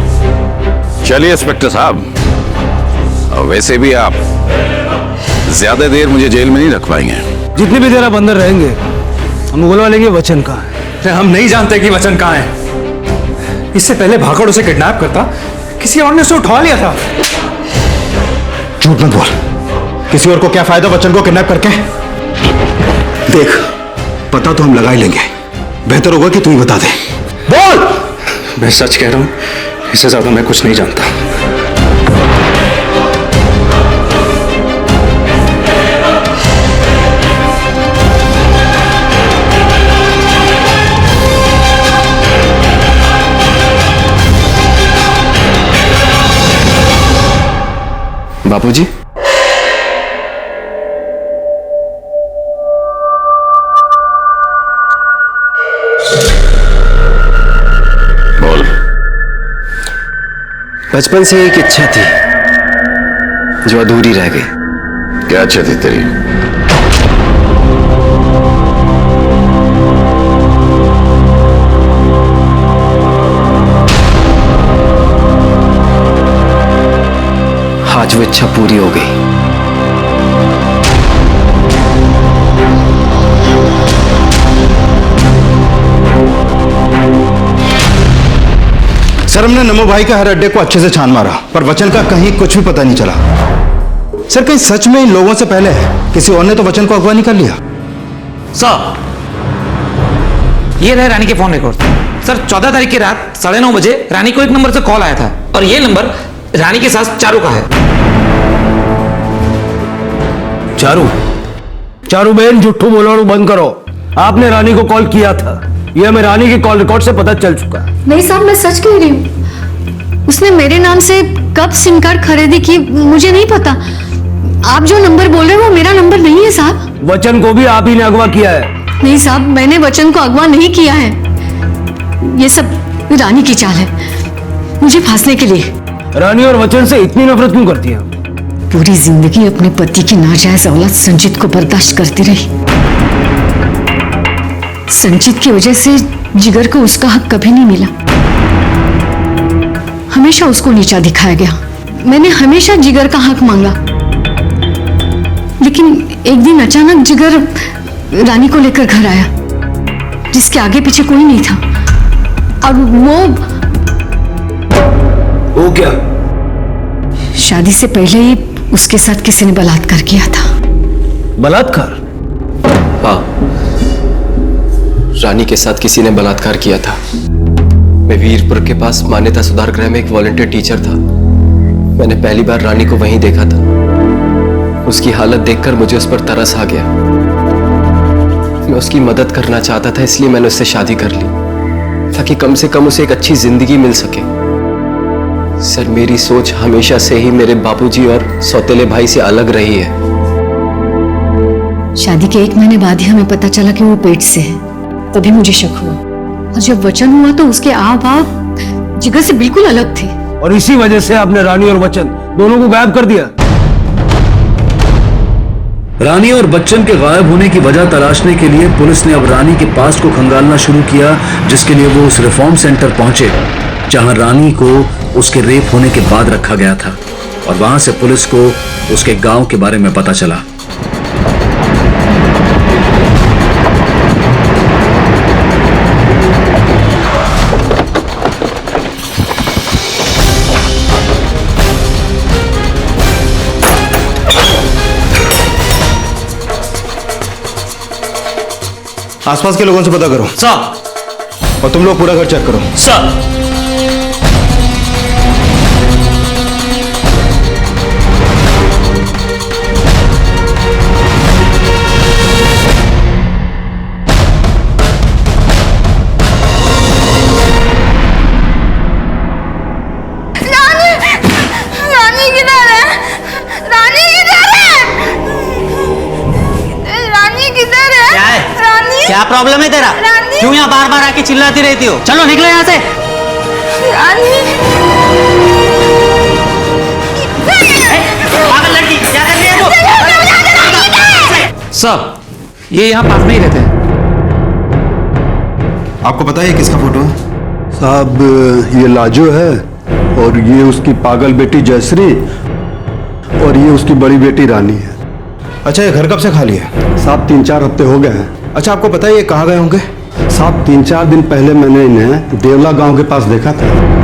चलिए इंस्पेक्टर साहब, और वैसे भी आप ज्यादा देर मुझे जेल में नहीं रख पाएंगे। जितनी भी देर आप अंदर रहेंगे हम बुलवा लेंगे वचन कहाँ है। हम नहीं जानते कि वचन कहाँ है। इससे पहले भागड़ उसे किडनैप करता, किसी और ने उसे उठा लिया था। झूठ मत बोल, किसी और को क्या फायदा वचन को किडनैप करके? देख, पता तो हम लगा ही लेंगे, बेहतर होगा कि तू ही बता दे। बोल। मैं सच कह रहा हूं, इससे ज्यादा मैं कुछ नहीं जानता। बापूजी, बोल। बचपन से एक इच्छा थी जो अधूरी रह गई। क्या इच्छा थी तेरी? आज वो इच्छा पूरी हो गई। सर, हमने नमो भाई के हर अड्डे को अच्छे से छान मारा, पर वचन का कहीं कुछ भी पता नहीं चला। सर, कहीं सच में इन लोगों से पहले किसी और ने तो वचन को अगवा नहीं कर लिया? सर, ये रहे रानी के फोन रिकॉर्ड। सर, 14 तारीख की रात 9:30 बजे रानी को एक नंबर से कॉल आया था, और ये नंबर रानी के साथ चारू का है। चारू, चारू बहन, झूठू बोलना बंद करो। आपने रानी को कॉल किया था, यह हमें रानी के कॉल रिकॉर्ड से पता चल चुका है। नहीं साहब, मैं सच कह रही हूँ। उसने मेरे नाम से कब सिम कार्ड खरीदी की मुझे नहीं पता। आप जो नंबर बोल रहे हो वो मेरा नंबर नहीं है साहब। वचन को भी आप ही ने अगवा किया है। नहीं साहब, मैंने वचन को अगवा नहीं किया है। ये सब रानी की चाल है। मुझे फांसने के लिए। रानी और वचन से इतनी नफरत क्यों करती है? पूरी जिंदगी अपने पति की नाजायज औलाद संजीत को बर्दाश्त करती रही। संजीत की वजह से जिगर को उसका हक कभी नहीं मिला। हमेशा उसको नीचा दिखाया गया। मैंने हमेशा जिगर का हक मांगा, लेकिन एक दिन अचानक जिगर रानी को लेकर घर आया, जिसके आगे पीछे कोई नहीं था। और वो क्या? शादी से पहले ही उसके साथ किसी ने बलात्कार किया था। बलात्कार? हाँ, रानी के साथ किसी ने बलात्कार किया था। मैं वीरपुर के पास मान्यता सुधार गृह में एक वॉलंटियर टीचर था। मैंने पहली बार रानी को वहीं देखा था। उसकी हालत देखकर मुझे उस पर तरस आ गया। मैं उसकी मदद करना चाहता था, इसलिए मैंने उससे शादी कर ली, ताकि कम से कम उसे एक अच्छी जिंदगी मिल सके। सर, मेरी सोच हमेशा से ही मेरे बापूजी और सौतेले भाई से अलग रही है। शादी के 1 महीने बाद ही हमें पता चला कि वो पेट से है, तभी मुझे शक हुआ। और जब वचन हुआ तो उसके आव भाव जिगर से बिल्कुल अलग थे। और इसी वजह से आपने रानी और बच्चन दोनों को गायब कर दिया। रानी और बच्चन के गायब होने की वजह तलाशने के लिए पुलिस ने अब रानी के पास्ट को खंगालना शुरू किया, जिसके लिए वो उस रिफॉर्म सेंटर पहुंचे जहां रानी को उसके रेप होने के बाद रखा गया था। और वहां से पुलिस को उसके गांव के बारे में पता चला। आसपास के लोगों से पता करो सर। और तुम लोग पूरा घर चेक करो सर। रानी किधर है? रानी किधर है? रानी किधर है? क्या है? रानी? क्या प्रॉब्लम है तेरा? रानी? क्यों यहाँ बार बार आके चिल्लाती रहती हो? चलो निकलो यहाँ से। रानी? पागल लड़की, क्या कर रही है तू? सर, ये यहाँ पास में ही रहते हैं। आपको पता है ये किसका फोटो है? साहब, ये लाजो है और ये उसकी पागल बेटी जयश्री और ये उसकी बड़ी बेटी रानी है। अच्छा, ये घर कब से खाली है? साहब 3-4 हफ्ते हो गए हैं। अच्छा, आपको पता है ये कहाँ गए होंगे? साहब 3-4 दिन पहले मैंने इन्हें देवला गांव के पास देखा था।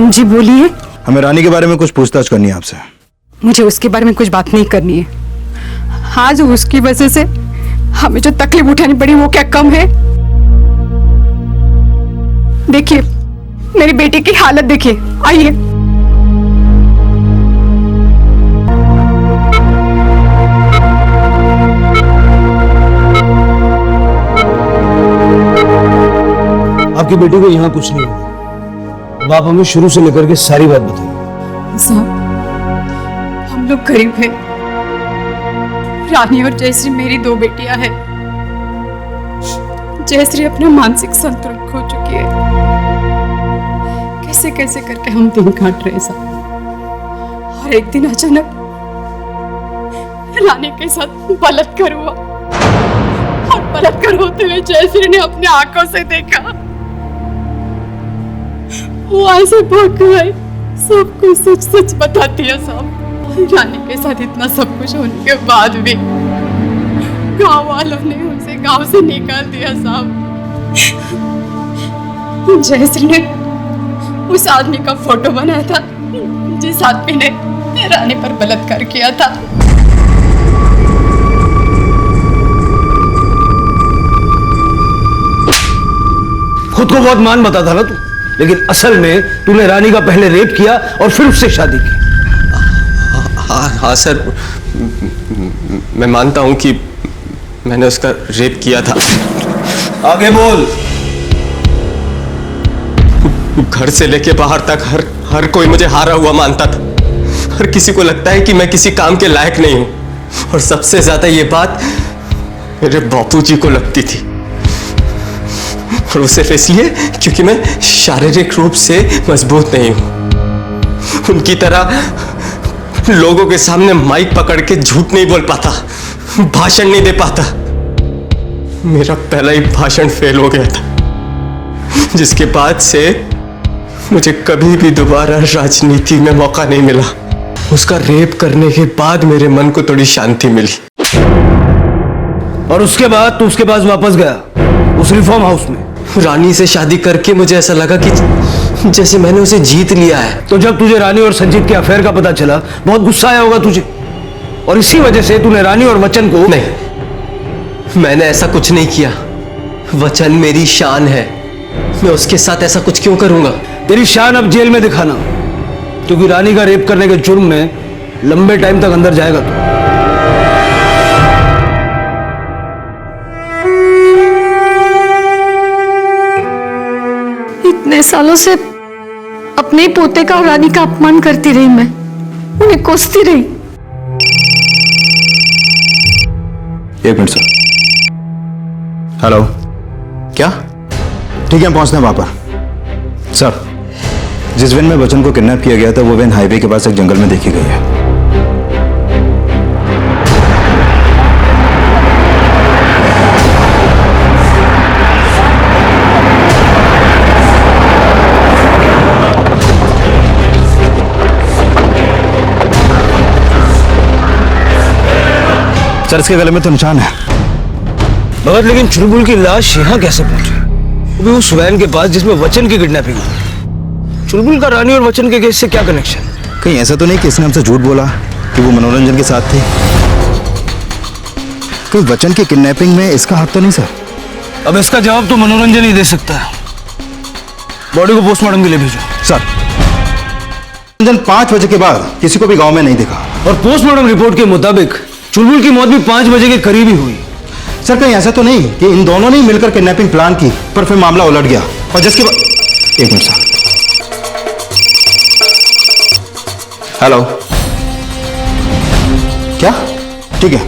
जी बोलिए। हमें रानी के बारे में कुछ पूछताछ करनी है आपसे। मुझे उसके बारे में कुछ बात नहीं करनी है। आज उसकी वजह से हमें जो तकलीफ उठानी पड़ी वो क्या कम है? देखिए, मेरी बेटी की हालत देखिए। आइए। आपकी बेटी को यहाँ कुछ नहीं हुआ। अब आप हमें शुरू से लेकर के सारी बात बताइए। साहब, हम लोग गरीब हैं। रानी और जयश्री मेरी 2 बेटियां हैं। जयश्री अपना मानसिक संतुलन खो चुकी है। कैसे कैसे करके हम दिन काट रहे साहब। और एक दिन अचानक रानी के साथ बलात्कार हुआ। और बलात्कार होते हुए जयश्री ने अपने आंखों से देखा। वो ऐसे भाग गए। सब कुछ सच सच बताती है साहब। रानी के साथ इतना सब कुछ होने के बाद भी गांव वालों ने उसे गांव से निकाल दिया साहब। जयश्री ने उस आदमी का फोटो बनाया था जिस आदमी ने रानी पर बलात्कार किया था। खुद को बहुत मान बताता ना तू, लेकिन असल में तूने रानी का पहले रेप किया और फिर उससे शादी की। हाँ सर, मैं मानता हूँ कि मैंने उसका रेप किया था। आगे बोल। घर से लेके बाहर तक हर कोई मुझे हारा हुआ मानता था। हर किसी को लगता है कि मैं किसी काम के लायक नहीं हूं, और सबसे ज्यादा ये बात मेरे बापूजी को लगती थी, और वो सिर्फ इसलिए क्योंकि मैं शारीरिक रूप से मजबूत नहीं हूं। उनकी तरह लोगों के सामने माइक पकड़ के झूठ नहीं बोल पाता, भाषण नहीं दे पाता। मेरा पहला ही भाषण फेल हो गया था, जिसके बाद से मुझे कभी भी दोबारा राजनीति में मौका नहीं मिला। उसका रेप करने के बाद मेरे मन को थोड़ी शांति मिली। और उसके बाद तू उसके पास वापस गया उस रिफॉर्म हाउस में। रानी से शादी करके मुझे ऐसा लगा कि जैसे मैंने उसे जीत लिया है। तो जब तुझे रानी और संजीत के अफेयर का पता चला, बहुत गुस्सा आया होगा तुझे, और इसी वजह से तूने रानी और वचन को। नहीं, मैंने ऐसा कुछ नहीं किया। वचन मेरी शान है, मैं उसके साथ ऐसा कुछ क्यों करूंगा? तेरी शान अब जेल में दिखाना, क्योंकि रानी का रेप करने के जुर्म में लंबे टाइम तक अंदर जाएगा तू। इतने सालों से अपने पोते का और रानी का अपमान करती रही मैं, उन्हें कोसती रही। एक मिनट सर। हेलो, क्या? ठीक है, हम पहुंचते हैं वहां पर। सर, जिस वैन में बच्चन को किडनैप किया गया था वो वैन हाईवे के पास एक जंगल में देखी गई है। सर, इसके गले में तो निशान है। भगत, लेकिन चुलबुल की लाश यहाँ कैसे पहुंची? वो भी उस वैन के पास जिसमें वचन की किडनैपिंग हुई। चुलबुल का रानी और वचन के केस से क्या कनेक्शन? कहीं ऐसा तो नहीं कि इसने हमसे झूठ बोला कि वो मनोरंजन के साथ थे? कहीं वचन की किडनैपिंग में इसका हाथ तो नहीं सर? अब इसका जवाब तो मनोरंजन ही दे सकता है। बॉडी को पोस्टमार्टम के लिए भेजो। सर, मनोरंजन 5 बजे के बाद किसी को भी गांव में नहीं दिखा, और पोस्टमार्टम रिपोर्ट के मुताबिक चुलबुल की मौत भी 5 बजे के करीब ही हुई। सर, कहीं ऐसा तो नहीं कि इन दोनों ने ही मिलकर किडनैपिंग प्लान की पर फिर मामला उलट गया और जिसके बाद। एक मिनट सर। हेलो, क्या? ठीक है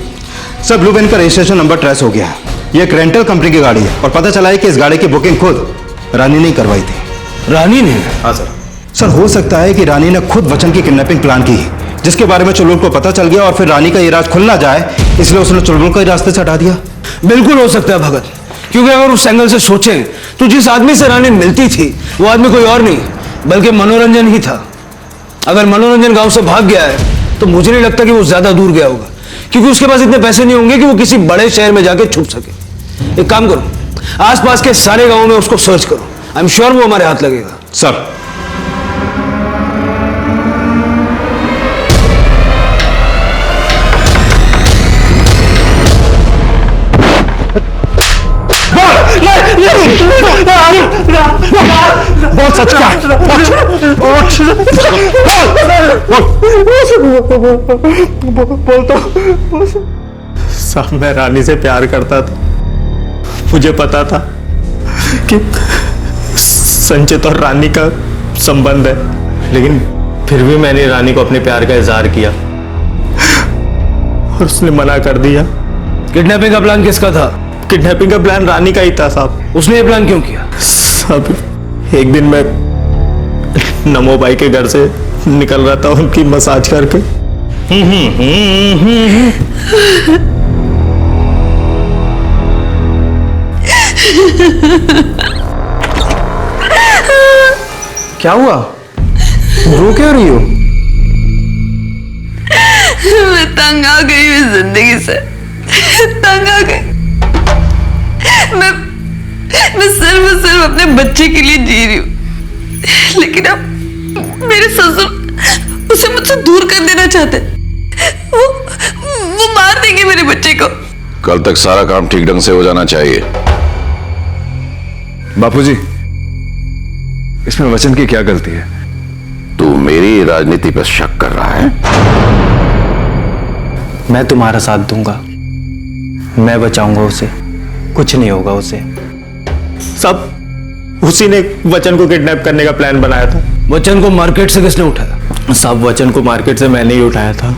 सर, ब्लू वैन का रजिस्ट्रेशन नंबर ट्रेस हो गया है। ये एक रेंटल कंपनी की गाड़ी है और पता चला है कि इस गाड़ी की बुकिंग खुद रानी ने करवाई थी। रानी ने? हाँ सर। सर, हो सकता है कि रानी ने खुद वचन की किडनैपिंग प्लान की, जिसके बारे में चुलबुल को पता चल गया और फिर रानी का ये राज खुल ना जाए इसलिए उसने चुलबुल को ही रास्ते से हटा दिया। बिल्कुल हो सकता है भगत, क्योंकि अगर उस एंगल से सोचें तो जिस आदमी से रानी मिलती थी वो आदमी कोई और नहीं बल्कि मनोरंजन ही था। अगर मनोरंजन गांव से भाग गया है तो मुझे नहीं लगता कि वो ज्यादा दूर गया होगा, क्योंकि उसके पास इतने पैसे नहीं होंगे कि वो किसी बड़े शहर में जाके छुप सके। एक काम करो, आसपास के सारे गांवों में उसको सर्च करो। आई एम श्योर वो हमारे हाथ लगेगा। सर, बहुत सच साहब, मैं रानी से प्यार करता था। मुझे पता था कि संचित और रानी का संबंध है, लेकिन फिर भी मैंने रानी को अपने प्यार का इजहार किया और उसने मना कर दिया। किडनैपिंग का प्लान किसका था? किडनैपिंग का प्लान रानी का ही था साहब। उसने ये प्लान क्यों किया? साहब, एक दिन मैं नमो भाई के घर से निकल रहा था उनकी मसाज करके। क्या हुआ? रो क्यों रही हो? मैं तंग आ गई हूँ जिंदगी से, तंग आ गई। मैं सिर्फ अपने बच्चे के लिए जी रही हूँ, लेकिन अब मेरे ससुर उसे मुझसे दूर कर देना चाहते। वो मार देंगे मेरे बच्चे को। कल तक सारा काम ठीक ढंग से हो जाना चाहिए। बापूजी, इसमें वचन की क्या गलती है? तू मेरी राजनीति पर शक कर रहा है? मैं तुम्हारा साथ दूंगा, मैं बचाऊंगा उसे, कुछ नहीं होगा उसे। सब उसी ने वचन को किडनैप करने का प्लान बनाया था। वचन को मार्केट से किसने उठाया? साहब वचन को मार्केट से मैंने ही उठाया था,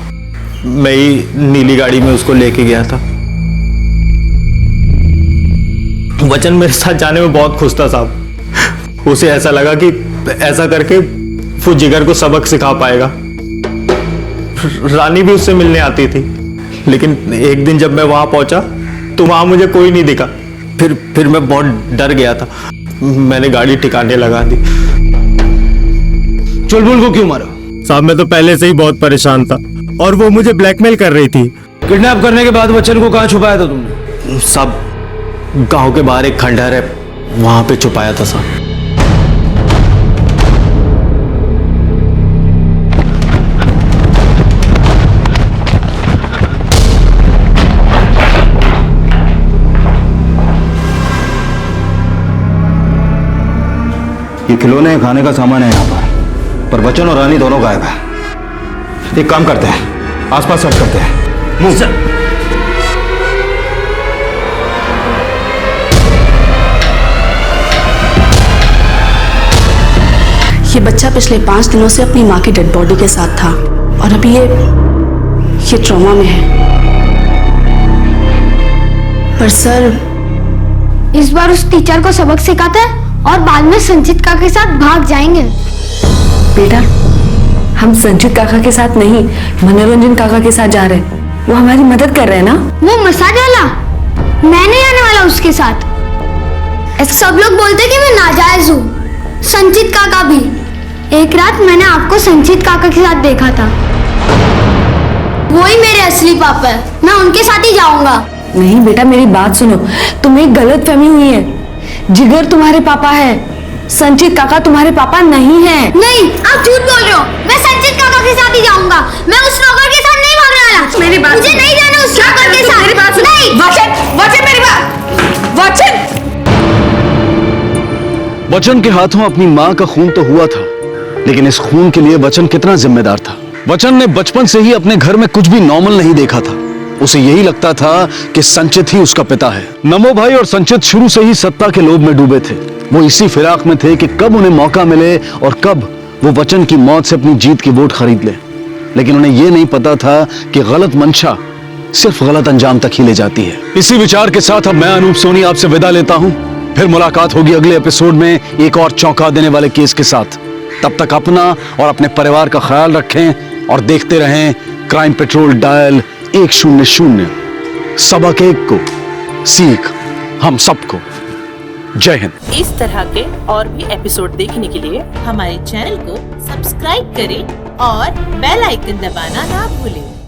मैं ही नीली गाड़ी में उसको लेके गया था। वचन मेरे साथ जाने में बहुत खुश था साहब, उसे ऐसा लगा कि ऐसा करके वो जिगर को सबक सिखा पाएगा। रानी भी उससे मिलने आती थी, लेकिन एक दिन जब मैं वहां पहुंचा तो वहां मुझे कोई नहीं दिखा। फिर मैं बहुत डर गया था, मैंने गाड़ी ठिकाने लगा दी। चुलबुल को क्यों मारा? साहब मैं तो पहले से ही बहुत परेशान था और वो मुझे ब्लैकमेल कर रही थी। किडनैप करने के बाद वचन को कहां छुपाया था तुमने? साहब गांव के बाहर एक खंडहर है, वहां पे छुपाया था साहब। ये खिलौने खाने का सामान है यहाँ पर वचन और रानी दोनों गायब है। एक काम करते हैं, आसपास सर्च करते हैं। ये बच्चा पिछले 5 दिनों से अपनी माँ की डेड बॉडी के साथ था और अभी ये ट्रॉमा में है। पर सर, इस बार उस टीचर को सबक सिखाते हैं और बाद में संचित काका के साथ भाग जाएंगे। बेटा, हम संचित काका के साथ नहीं, मनोरंजन काका के साथ जा रहे हैं। वो हमारी मदद कर रहे हैं ना। वो मसाज वाला, मैं नहीं आने वाला उसके साथ। सब लोग बोलते कि मैं नाजायज हूँ। संचित काका भी। एक रात मैंने आपको संचित काका के साथ देखा था। वही मेरे असली पापा है, मैं उनके साथ ही जाऊंगा। नहीं बेटा, मेरी बात सुनो, तुम्हें गलत फहमी हुई है। जिगर तुम्हारे पापा है, संचित काका तुम्हारे पापा नहीं है। नहीं, आप झूठ बोल रहे हो। मैं संचित काका के साथ ही जाऊंगा। मैं उस नौकर के साथ नहीं भागने वाला। मेरी बात मुझे नहीं जाना उस नौकर के साथ। मेरी बात नहीं। वचन मेरी बात। वचन के हाथों अपनी मां का खून तो हुआ था, लेकिन इस खून के लिए वचन कितना जिम्मेदार था। वचन ने बचपन से ही अपने घर में कुछ भी नॉर्मल नहीं देखा था। उसे यही लगता था कि संचित ही उसका पिता है। नमो भाई और संचित शुरू से ही सत्ता के लोभ में डूबे थे। वो इसी फिराक में थे कि कब उन्हें मौका मिले और कब वो वचन की मौत से अपनी जीत की वोट खरीद ले। लेकिन उन्हें यह नहीं पता था कि गलत मंशा सिर्फ गलत अंजाम तक ही ले जाती है। इसी विचार के साथ अब मैं अनूप सोनी आपसे विदा लेता हूं। फिर मुलाकात होगी अगले एपिसोड में एक और चौंका देने वाले केस के साथ। तब तक अपना और अपने परिवार का ख्याल रखें और देखते रहें क्राइम पेट्रोल डायल 100। सबक एक को, सीख हम सबको। जय हिंद। इस तरह के और भी एपिसोड देखने के लिए हमारे चैनल को सब्सक्राइब करें और बेल आइकन दबाना ना भूलें।